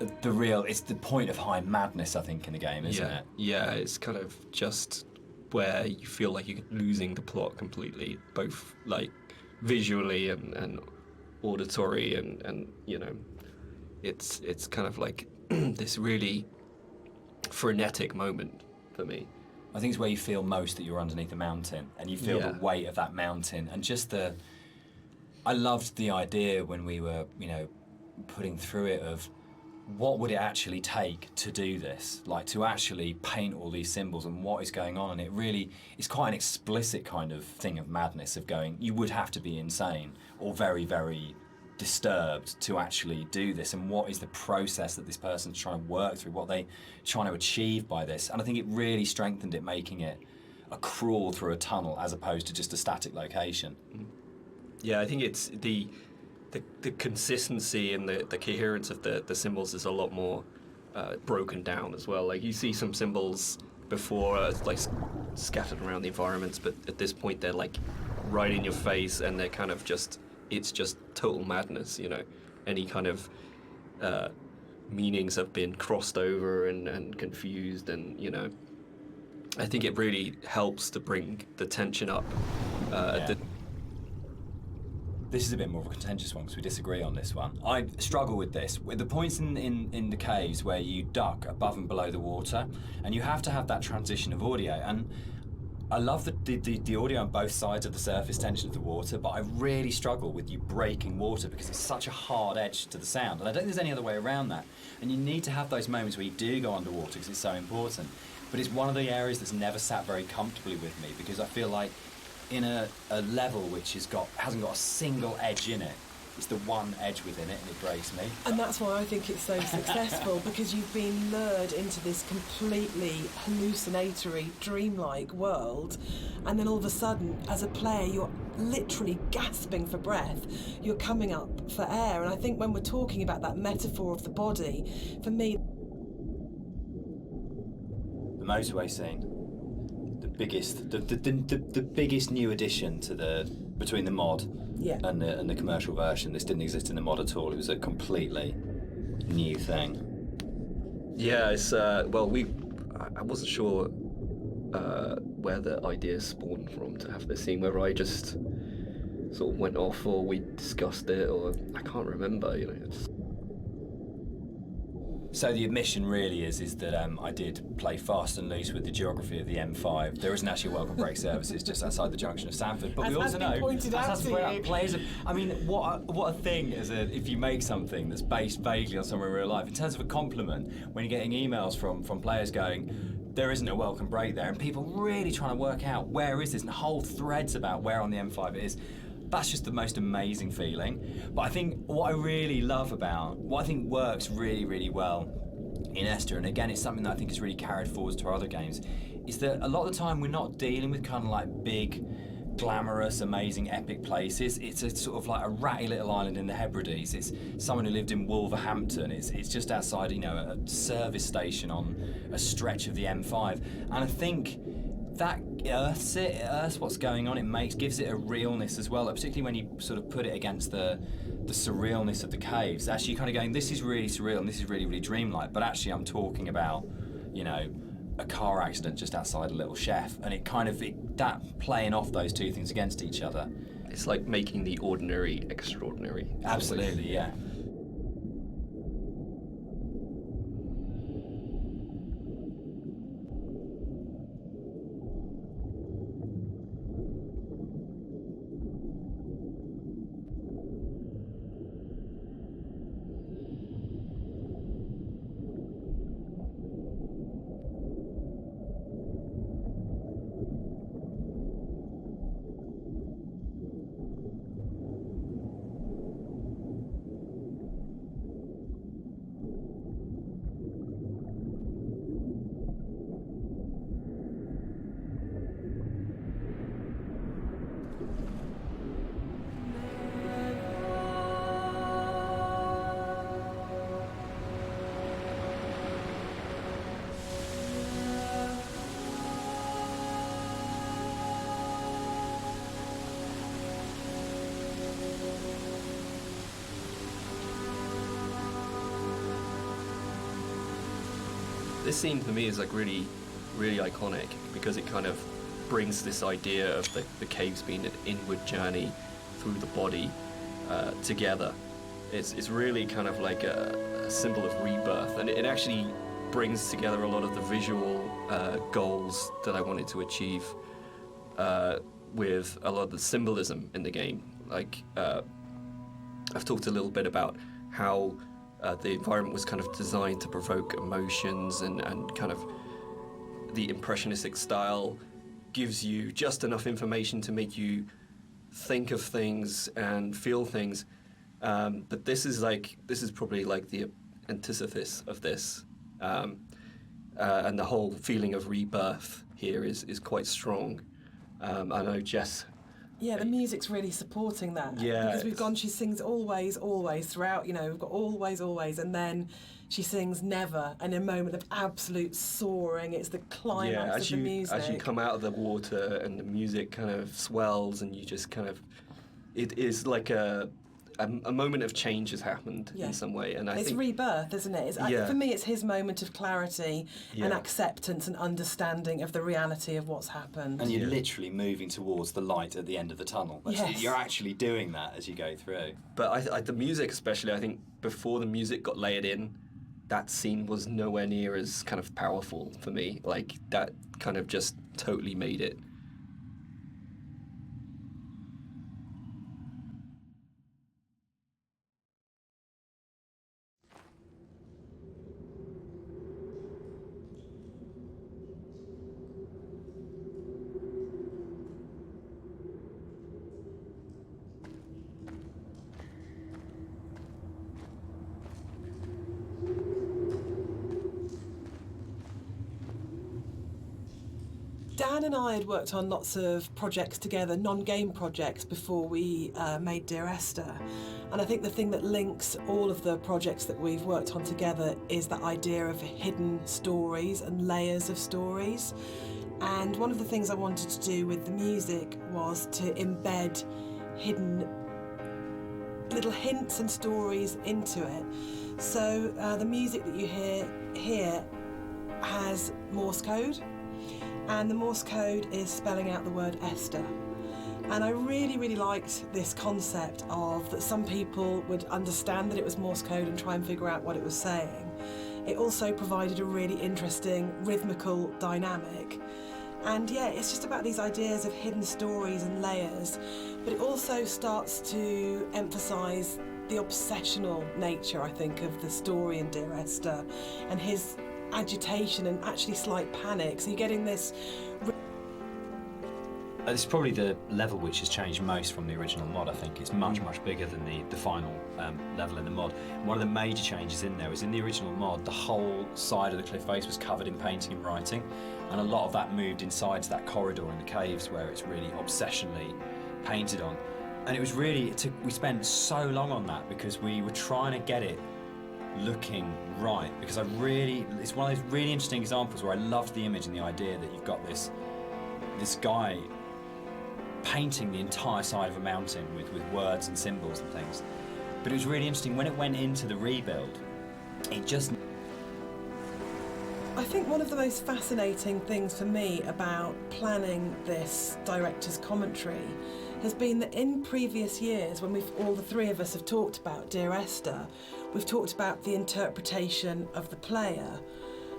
it's the point of high madness, I think, in the game, isn't yeah. it? Yeah, it's kind of just where you feel like you're losing the plot completely, both like visually and auditory, and you know, it's kind of like this really frenetic moment for me. I think it's where you feel most that you're underneath a mountain, and you feel Yeah. the weight of that mountain, and just I loved the idea when we were, putting through it of what would it actually take to do this, like to actually paint all these symbols and what is going on, and it really is quite an explicit kind of thing of madness of going, you would have to be insane or very, very disturbed to actually do this, and what is the process that this person's trying to work through, what they trying to achieve by this. And I think it really strengthened it, making it a crawl through a tunnel as opposed to just a static location. Yeah, I think it's the consistency and the coherence of the symbols is a lot more broken down as well. Like you see some symbols before like scattered around the environments, but at this point they're like right in your face, and they're kind of just, it's just total madness, you know. Any kind of meanings have been crossed over and confused, and you know, I think it really helps to bring the tension up. This is a bit more of a contentious one because we disagree on this one. I struggle with this. With the points in the caves where you duck above and below the water, and you have to have that transition of audio. And I love the audio on both sides of the surface tension of the water, but I really struggle with you breaking water because it's such a hard edge to the sound. And I don't think there's any other way around that. And you need to have those moments where you do go underwater because it's so important. But it's one of the areas that's never sat very comfortably with me because I feel like in a level which hasn't got a single edge in it, it's the one edge within it, and it breaks me. And that's why I think it's so successful, because you've been lured into this completely hallucinatory, dreamlike world, and then all of a sudden, as a player, you're literally gasping for breath. You're coming up for air, and I think when we're talking about that metaphor of the body, for me, The motorway scene, the biggest new addition to between the mod yeah. and the commercial version. This didn't exist in the mod at all. It was a completely new thing. Yeah, it's I wasn't sure where the idea spawned from to have this scene, whether I just sort of went off or we discussed it, or I can't remember, you know. So the admission really is that I did play fast and loose with the geography of the M5. There isn't actually a welcome break services just outside the junction of Sanford, but As we has also been know pointed out to you. players. I mean, what a thing if you make something that's based vaguely on somewhere in real life. In terms of a compliment, when you're getting emails from players going, there isn't a welcome break there, and people really trying to work out where is this, and whole threads about where on the M5 it is. That's just the most amazing feeling. But I think what I really love about, what I think works really, really well in Esther, and again it's something that I think is really carried forward to our other games, is that a lot of the time we're not dealing with kind of like big, glamorous, amazing, epic places. It's a sort of like a ratty little island in the Hebrides. It's someone who lived in Wolverhampton. It's just outside, a service station on a stretch of the M5. And I think that earths what's going on. Gives it a realness as well, particularly when you sort of put it against the surrealness of the caves. Actually, you're kind of going, this is really surreal and this is really, really dreamlike, but actually I'm talking about, a car accident just outside a little chef, and that playing off those two things against each other. It's like making the ordinary extraordinary. Absolutely, yeah. this scene for me is like really, really iconic because it kind of brings this idea of the caves being an inward journey through the body together. It's really kind of like a symbol of rebirth, and it actually brings together a lot of the visual goals that I wanted to achieve with a lot of the symbolism in the game. Like, I've talked a little bit about how the environment was kind of designed to provoke emotions, and kind of the impressionistic style gives you just enough information to make you think of things and feel things. But this is probably like the antithesis of this. And the whole feeling of rebirth here is quite strong. I know Jess. Yeah, the music's really supporting that. Yeah. Because she sings always, always throughout, we've got always, always, and then she sings never, and a moment of absolute soaring. It's the climax of the music. As you come out of the water and the music kind of swells, and you just kind of, it is like a moment of change has happened in some way, and it's rebirth, isn't it? For me, it's his moment of clarity and acceptance and understanding of the reality of what's happened. And you're literally moving towards the light at the end of the tunnel. You're actually doing that as you go through. But the music, especially, I think before the music got layered in, that scene was nowhere near as kind of powerful for me. Like, that kind of just totally made it. Dan and I had worked on lots of projects together, non-game projects, before we made Dear Esther. And I think the thing that links all of the projects that we've worked on together is that idea of hidden stories and layers of stories. And one of the things I wanted to do with the music was to embed hidden little hints and stories into it. So the music that you hear here has Morse code. And the Morse code is spelling out the word Esther. And I really, really liked this concept of that some people would understand that it was Morse code and try and figure out what it was saying. It also provided a really interesting rhythmical dynamic. And it's just about these ideas of hidden stories and layers, but it also starts to emphasise the obsessional nature, I think, of the story in Dear Esther, and his agitation and actually slight panic. So you're getting this. It's probably the level which has changed most from the original mod. I think it's much bigger than the final level in the mod. And one of the major changes in there is in the original mod, the whole side of the cliff face was covered in painting and writing, and a lot of that moved inside to that corridor in the caves where it's really obsessionally painted on. And it was really, we spent so long on that because we were trying to get it looking right, because it's one of those really interesting examples where I loved the image and the idea that you've got this guy painting the entire side of a mountain with words and symbols and things. But it was really interesting when it went into the rebuild, I think one of the most fascinating things for me about planning this director's commentary has been that in previous years, when all the three of us have talked about Dear Esther, we've talked about the interpretation of the player,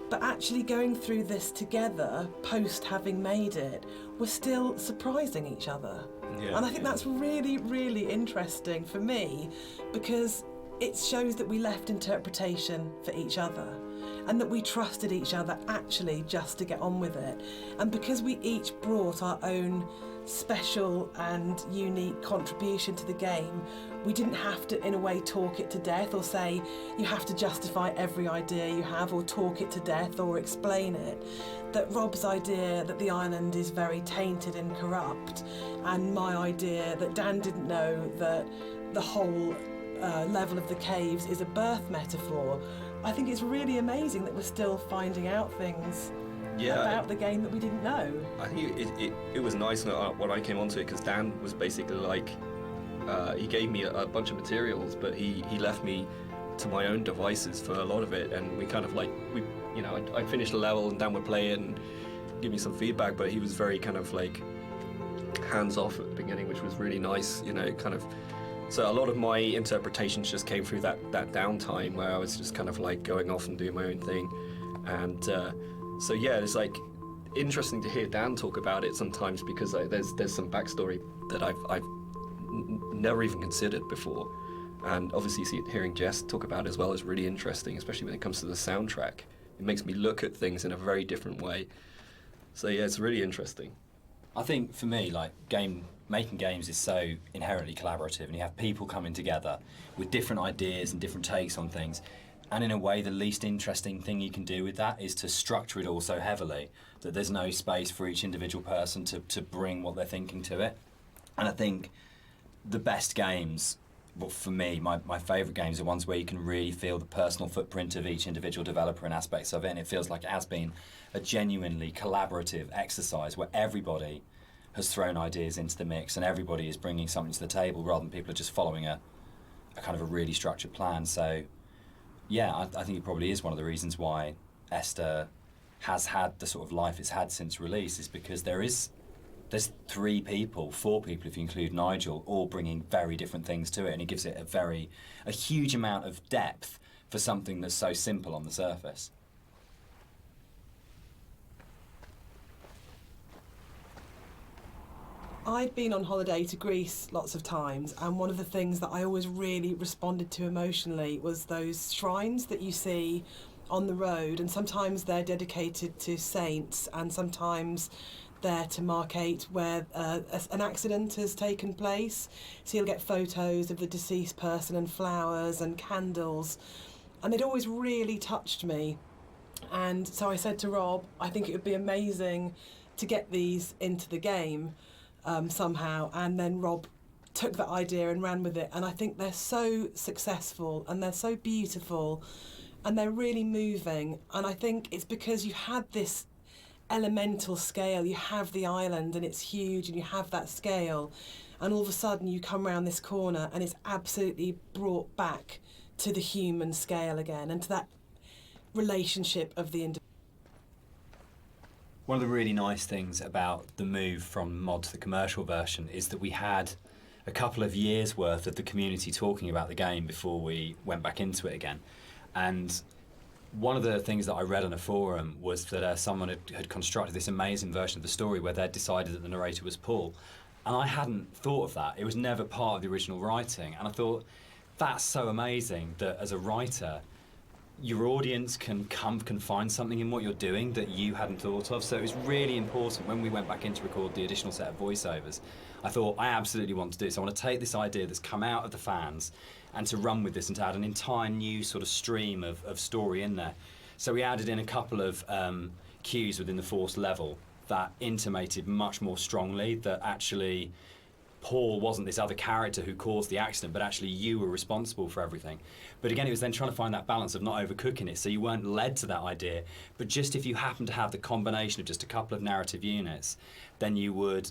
but actually going through this together, post having made it, we're still surprising each other. And I think that's really, really interesting for me, because it shows that we left interpretation for each other, and that we trusted each other actually just to get on with it. And because we each brought our own special and unique contribution to the game, we didn't have to, in a way, talk it to death or say you have to justify every idea you have or talk it to death or explain it. That Rob's idea that the island is very tainted and corrupt, and my idea that Dan didn't know that the whole level of the caves is a birth metaphor. I think it's really amazing that we're still finding out things about the game that we didn't know. I think it was nice when I came onto it, because Dan was basically like, he gave me a bunch of materials, but he left me to my own devices for a lot of it, and we kind of like, we you know, I'd finish the level and Dan would play it and give me some feedback, but he was very kind of like hands off at the beginning, which was really nice, you know, kind of. So a lot of my interpretations just came through that downtime where I was just kind of like going off and doing my own thing. And so yeah, it's like interesting to hear Dan talk about it sometimes, because like, there's some backstory that I've never even considered before. And obviously hearing Jess talk about it as well is really interesting, especially when it comes to the soundtrack. It makes me look at things in a very different way. So yeah, it's really interesting. I think for me, like making games is so inherently collaborative, and you have people coming together with different ideas and different takes on things. And in a way, the least interesting thing you can do with that is to structure it all so heavily that there's no space for each individual person to bring what they're thinking to it. And I think the best games, well, for me, my favourite games are ones where you can really feel the personal footprint of each individual developer and aspects of it, and it feels like it has been a genuinely collaborative exercise where everybody has thrown ideas into the mix and everybody is bringing something to the table rather than people are just following a kind of a really structured plan. So yeah, I think it probably is one of the reasons why Esther has had the sort of life it's had since release, is because there's 4 people if you include Nigel, all bringing very different things to it, and it gives it a huge amount of depth for something that's so simple on the surface. I'd been on holiday to Greece lots of times, and one of the things that I always really responded to emotionally was those shrines that you see on the road, and sometimes they're dedicated to saints, and sometimes they're to markate where an accident has taken place. So you'll get photos of the deceased person and flowers and candles, and it always really touched me. And so I said to Rob, I think it would be amazing to get these into the game. Somehow, and then Rob took that idea and ran with it, and I think they're so successful and they're so beautiful and they're really moving, and I think it's because you had this elemental scale, you have the island and it's huge and you have that scale, and all of a sudden you come around this corner and it's absolutely brought back to the human scale again and to that relationship of the individual. One of the really nice things about the move from mod to the commercial version is that we had a couple of years worth of the community talking about the game before we went back into it again. And one of the things that I read on a forum was that someone had constructed this amazing version of the story where they'd decided that the narrator was Paul. And I hadn't thought of that. It was never part of the original writing. And I thought, that's so amazing that as a writer, your audience can find something in what you're doing that you hadn't thought of. So it was really important when we went back in to record the additional set of voiceovers. I thought, I absolutely want to do this. I want to take this idea that's come out of the fans and to run with this and to add an entire new sort of stream of story in there. So we added in a couple of cues within the force level that intimated much more strongly that actually Paul wasn't this other character who caused the accident, but actually you were responsible for everything. But again, it was then trying to find that balance of not overcooking it, so you weren't led to that idea, but just if you happen to have the combination of just a couple of narrative units, then you would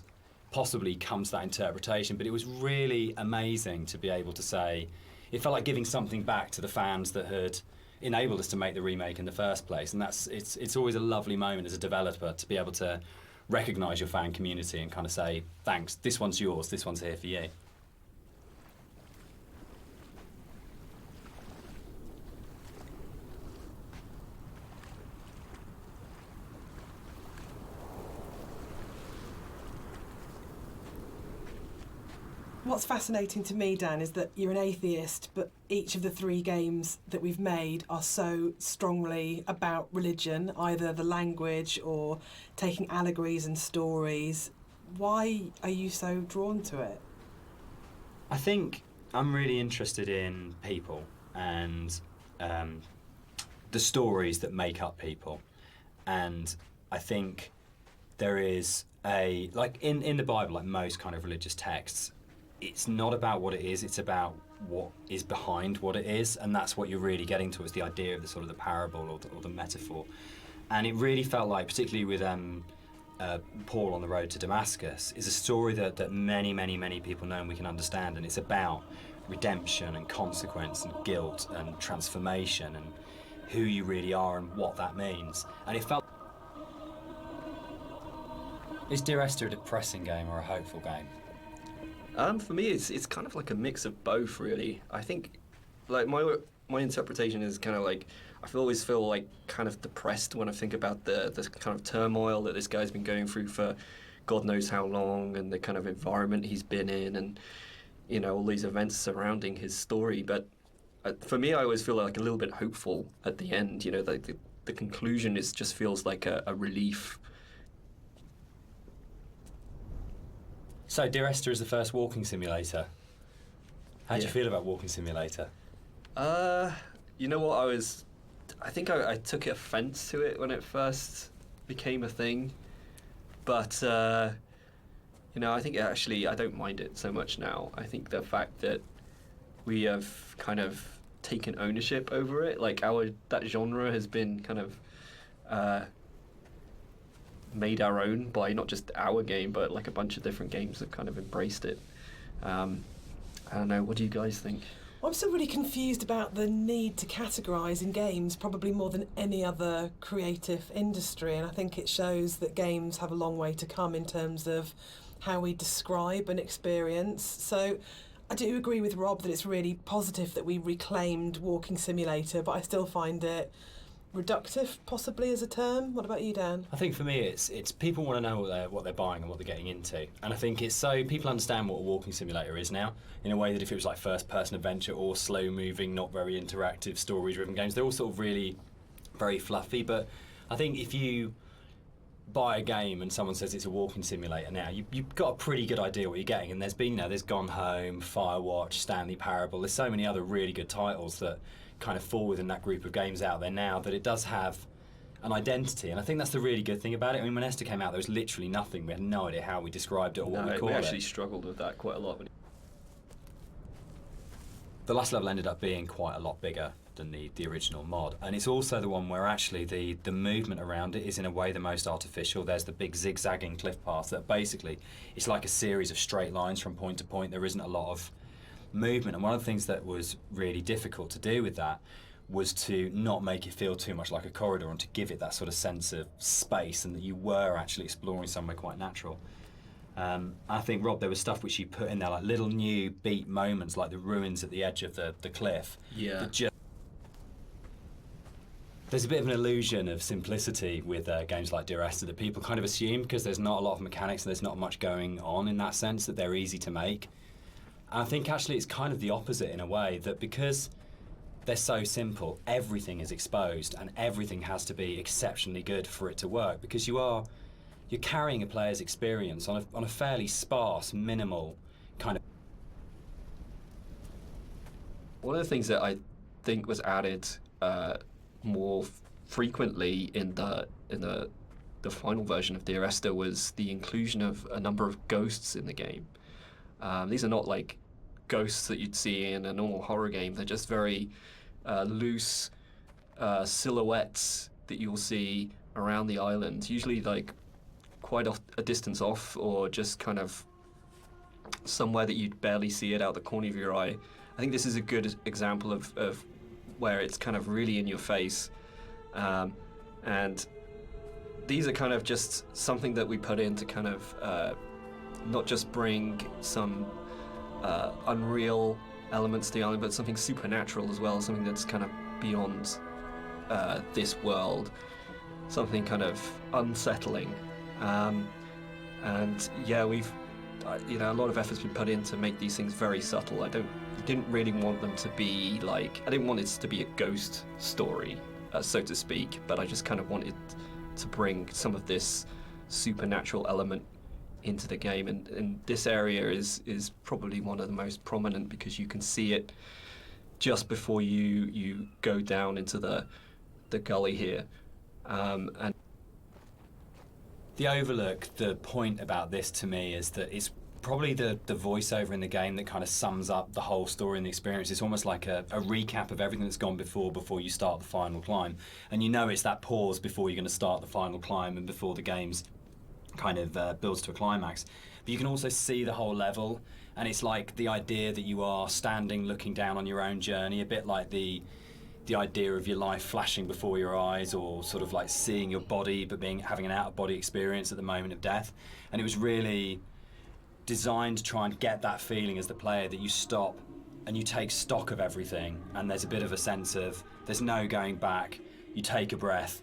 possibly come to that interpretation. But it was really amazing to be able to say, it felt like giving something back to the fans that had enabled us to make the remake in the first place. And it's always a lovely moment as a developer to be able to recognise your fan community and kind of say, thanks, this one's yours, this one's here for you. What's fascinating to me, Dan, is that you're an atheist, but each of the 3 games that we've made are so strongly about religion, either the language or taking allegories and stories. Why are you so drawn to it? I think I'm really interested in people and the stories that make up people. And I think there is like in the Bible, like most kind of religious texts, it's not about what it is, it's about what is behind what it is, and that's what you're really getting to, is the idea of the sort of the parable or the metaphor. And it really felt like, particularly with Paul on the road to Damascus, is a story that many people know and we can understand, and it's about redemption and consequence and guilt and transformation, and who you really are and what that means. And it felt... Is Dear Esther a depressing game or a hopeful game? For me, it's kind of like a mix of both, really. I think, like, my interpretation is kind of like, always feel like kind of depressed when I think about the kind of turmoil that this guy's been going through for God knows how long, and the kind of environment he's been in, and, you know, all these events surrounding his story. But for me, I always feel like a little bit hopeful at the end. You know, the conclusion just feels like a relief. So, Dear Esther is the first walking simulator. How do you Yeah. feel about Walking Simulator? You know what, I think I took offence to it when it first became a thing, but you know, I think actually I don't mind it so much now. I think the fact that we have kind of taken ownership over it, like that genre has been kind of made our own by not just our game, but like a bunch of different games that kind of embraced it. I don't know, what do you guys think? I'm still really confused about the need to categorise in games, probably more than any other creative industry, and I think it shows that games have a long way to come in terms of how we describe an experience. So I do agree with Rob that it's really positive that we reclaimed Walking Simulator, but I still find it reductive, possibly, as a term. What about you, Dan? I think for me, it's people want to know what they're buying and what they're getting into, and I think it's so people understand what a walking simulator is now, in a way that if it was like first-person adventure or slow-moving, not very interactive, story-driven games, they're all sort of really very fluffy. But I think if you buy a game and someone says it's a walking simulator now, you've got a pretty good idea what you're getting. And there's Gone Home, Firewatch, Stanley Parable. There's so many other really good titles that kind of fall within that group of games out there now, that it does have an identity, and I think that's the really good thing about it. I mean, when Esther came out, there was literally nothing. We had no idea how we described it or what we called it. We actually struggled with that quite a lot. The last level ended up being quite a lot bigger than the original mod, and it's also the one where actually the movement around it is in a way the most artificial. There's the big zigzagging cliff path that basically it's like a series of straight lines from point to point. There isn't a lot of movement, and one of the things that was really difficult to do with that was to not make it feel too much like a corridor, and to give it that sort of sense of space and that you were actually exploring somewhere quite natural. I think, Rob, there was stuff which you put in there, like little new beat moments, like the ruins at the edge of the cliff. Yeah. There's a bit of an illusion of simplicity with games like Dear Esther that people kind of assume, because there's not a lot of mechanics and there's not much going on in that sense, that they're easy to make. I think actually it's kind of the opposite in a way, that because they're so simple, everything is exposed and everything has to be exceptionally good for it to work, because you're carrying a player's experience on a fairly sparse, minimal kind of... One of the things that I think was added more frequently in the final version of Dear Esther was the inclusion of a number of ghosts in the game. These are not like ghosts that you'd see in a normal horror game. They're just very loose silhouettes that you'll see around the island, usually like quite a distance off, or just kind of somewhere that you'd barely see it out the corner of your eye. I think this is a good example of where it's kind of really in your face. And these are kind of just something that we put in to kind of not just bring some unreal elements to the island, but something supernatural as well, something that's kind of beyond this world, something kind of unsettling. And yeah, we've, a lot of effort's been put in to make these things very subtle. I didn't really want them to be like, I didn't want it to be a ghost story, so to speak, but I just kind of wanted to bring some of this supernatural element into the game, and this area is probably one of the most prominent, because you can see it just before you go down into the gully here, and The overlook, the point about this to me is that it's probably the voiceover in the game that kind of sums up the whole story and the experience. It's almost like a recap of everything that's gone before you start the final climb. And you know it's that pause before you're going to start the final climb and before the game's kind of builds to a climax. But you can also see the whole level, and it's like the idea that you are standing looking down on your own journey, a bit like the the idea of your life flashing before your eyes, or sort of like seeing your body but having an out-of-body experience at the moment of death. And it was really designed to try and get that feeling as the player that you stop and you take stock of everything, and there's a bit of a sense of there's no going back. You take a breath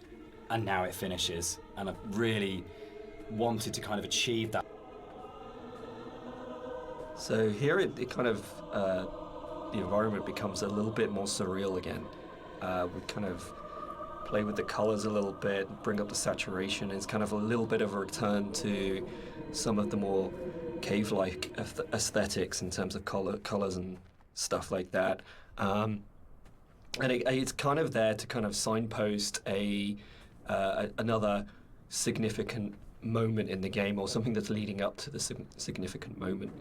and now it finishes. And I really wanted to kind of achieve that. So here it kind of, the environment becomes a little bit more surreal again. We kind of play with the colors a little bit, bring up the saturation. It's kind of a little bit of a return to some of the more cave-like aesthetics in terms of colors and stuff like that. And it's kind of there to kind of signpost another significant moment in the game, or something that's leading up to the significant moment.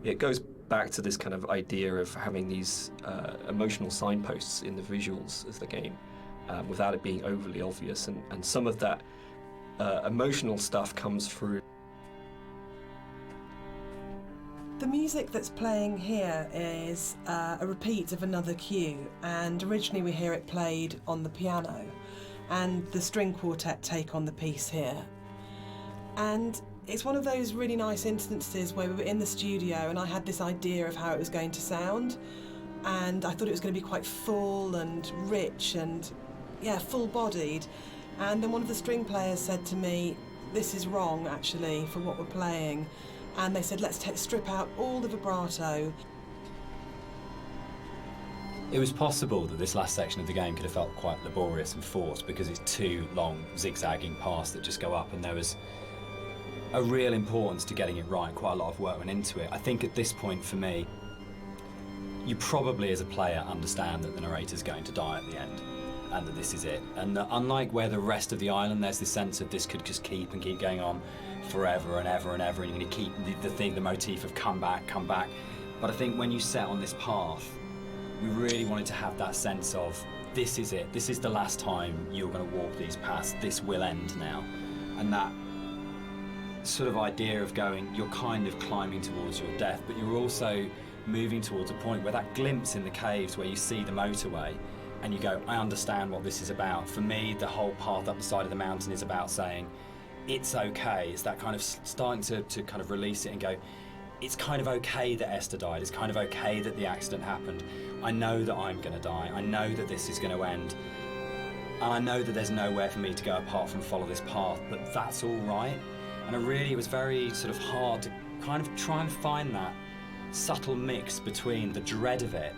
It goes back to this kind of idea of having these emotional signposts in the visuals of the game, without it being overly obvious, and some of that emotional stuff comes through. The music that's playing here is a repeat of another cue, and originally we hear it played on the piano, and the string quartet take on the piece here. And it's one of those really nice instances where we were in the studio and I had this idea of how it was going to sound, and I thought it was going to be quite full and rich and, yeah, full-bodied. And then one of the string players said to me, "This is wrong, actually, for what we're playing." And they said, let's strip out all the vibrato. It was possible that this last section of the game could have felt quite laborious and forced, because it's two long zigzagging paths that just go up, and there was a real importance to getting it right. Quite a lot of work went into it. I think at this point for me, you probably as a player understand that the narrator's going to die at the end, and that this is it. And that unlike where the rest of the island, there's this sense of this could just keep going on forever and ever and ever, and you're going to keep the motif of come back. But I think when you set on this path, we really wanted to have that sense of this is it. This is the last time you're going to walk these paths. This will end now. And that sort of idea of going, you're kind of climbing towards your death, but you're also moving towards a point where that glimpse in the caves where you see the motorway and you go, I understand what this is about. For me, the whole path up the side of the mountain is about saying, it's okay. It's that kind of starting to kind of release it and go, it's kind of okay that Esther died. It's kind of okay that the accident happened. I know that I'm going to die. I know that this is going to end. And I know that there's nowhere for me to go apart from follow this path, but that's all right. And it was very sort of hard to kind of try and find that subtle mix between the dread of it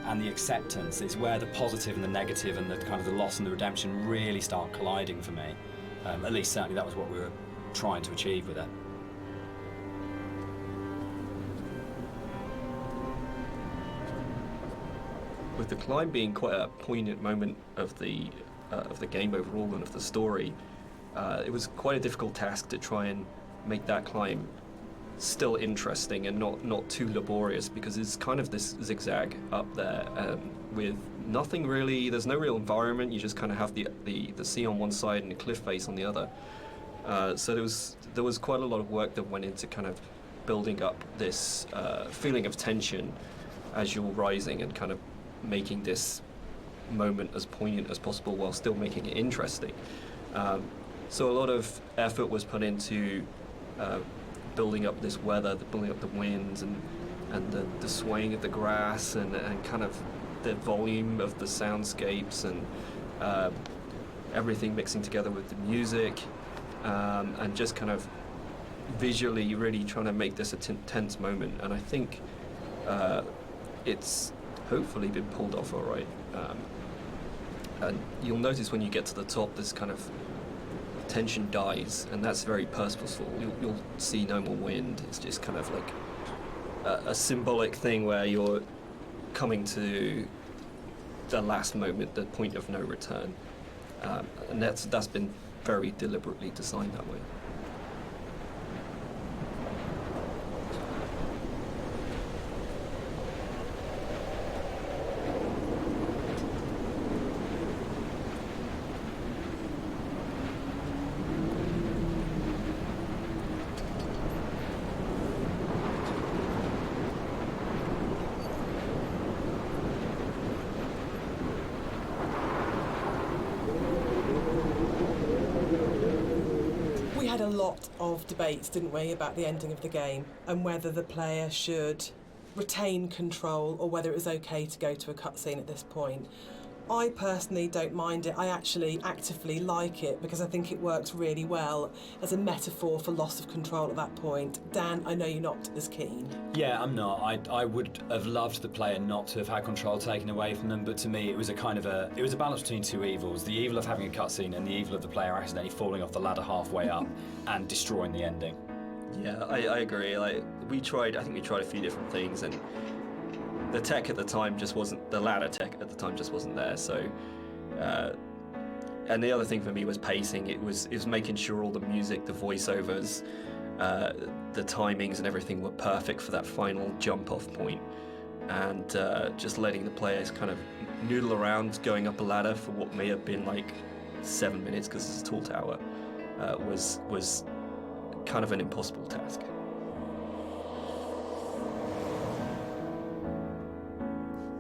and the acceptance. It's where the positive and the negative and the kind of the loss and the redemption really start colliding for me. At least certainly that was what we were trying to achieve with it. With the climb being quite a poignant moment of the game overall and of the story, it was quite a difficult task to try and make that climb still interesting and not too laborious, because it's kind of this zigzag up there with nothing really. There's no real environment. You just kind of have the sea on one side and the cliff face on the other. So there was quite a lot of work that went into kind of building up this feeling of tension as you're rising and kind of making this moment as poignant as possible while still making it interesting. So a lot of effort was put into building up this weather, building up the winds and the swaying of the grass and kind of the volume of the soundscapes and everything mixing together with the music, and just kind of visually really trying to make this a tense moment. And I think it's hopefully been pulled off all right. And you'll notice when you get to the top, this kind of tension dies, and that's very purposeful. You'll see no more wind. It's just kind of like a symbolic thing where you're coming to the last moment, the point of no return, and that's been very deliberately designed that way. had a lot of debates, didn't we, about the ending of the game and whether the player should retain control or whether it was okay to go to a cutscene at this point. I personally don't mind it. I actually actively like it because I think it works really well as a metaphor for loss of control at that point. Dan, I know you're not as keen. Yeah, I'm not. I would have loved the player not to have had control taken away from them, but to me it was a balance between two evils: the evil of having a cutscene and the evil of the player accidentally falling off the ladder halfway up and destroying the ending. Yeah, I agree. Like I think we tried a few different things, and the tech at the time just wasn't, the ladder tech at the time just wasn't there. So, and the other thing for me was pacing. It was making sure all the music, the voiceovers, the timings and everything were perfect for that final jump off point, and just letting the players kind of noodle around going up a ladder for what may have been like 7 minutes because it's a tall tower was kind of an impossible task.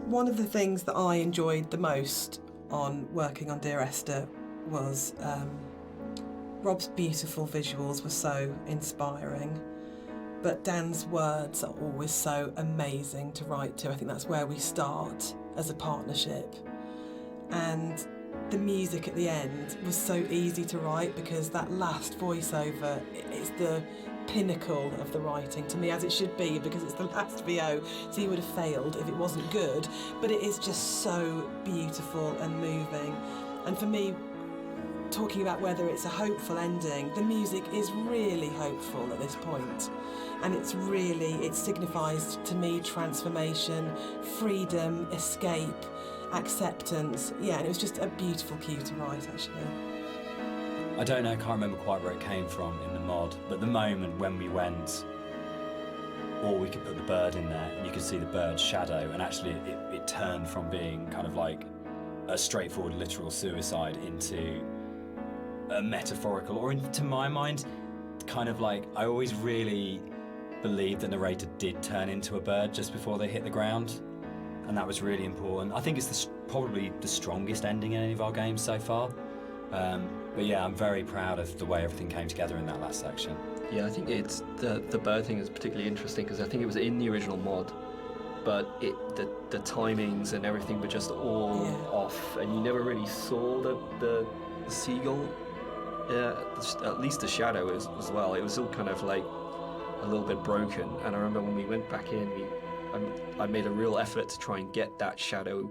One of the things that I enjoyed the most on working on Dear Esther was Rob's beautiful visuals were so inspiring, but Dan's words are always so amazing to write to. I think that's where we start as a partnership. And the music at the end was so easy to write because that last voiceover is the pinnacle of the writing to me, as it should be, because it's the last VO, so you would have failed if it wasn't good, but it is just so beautiful and moving. And for me, talking about whether it's a hopeful ending, the music is really hopeful at this point, and it signifies to me transformation, freedom, escape, acceptance. Yeah, and it was just a beautiful cue to write, actually. I don't know, I can't remember quite where it came from in the mod, but the moment when we went, or we could put the bird in there and you could see the bird's shadow, and actually it turned from being kind of like a straightforward literal suicide into a metaphorical, or to my mind, kind of like, I always really believed the narrator did turn into a bird just before they hit the ground, and that was really important. I think it's probably the strongest ending in any of our games so far. But yeah, I'm very proud of the way everything came together in that last section. Yeah, I think it's the bird thing is particularly interesting because I think it was in the original mod, but the timings and everything were just all off, and you never really saw the seagull. Yeah, at least the shadow as well. It was all kind of like a little bit broken. And I remember when we went back in, I made a real effort to try and get that shadow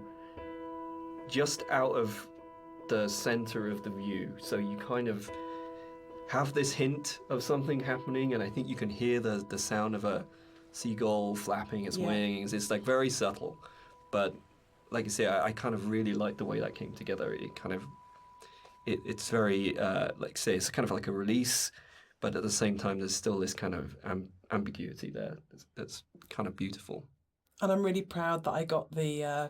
just out of the center of the view, so you kind of have this hint of something happening, and I think you can hear the sound of a seagull flapping its wings. It's like very subtle, but like I say, I kind of really like the way that came together. It kind of it's very like say it's kind of like a release, but at the same time there's still this kind of ambiguity there that's kind of beautiful. And I'm really proud that I got the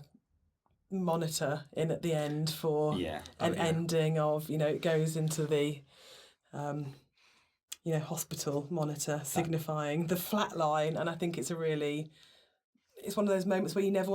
monitor in at the end for an ending of, it goes into the hospital monitor signifying the flat line, and I think it's one of those moments where you never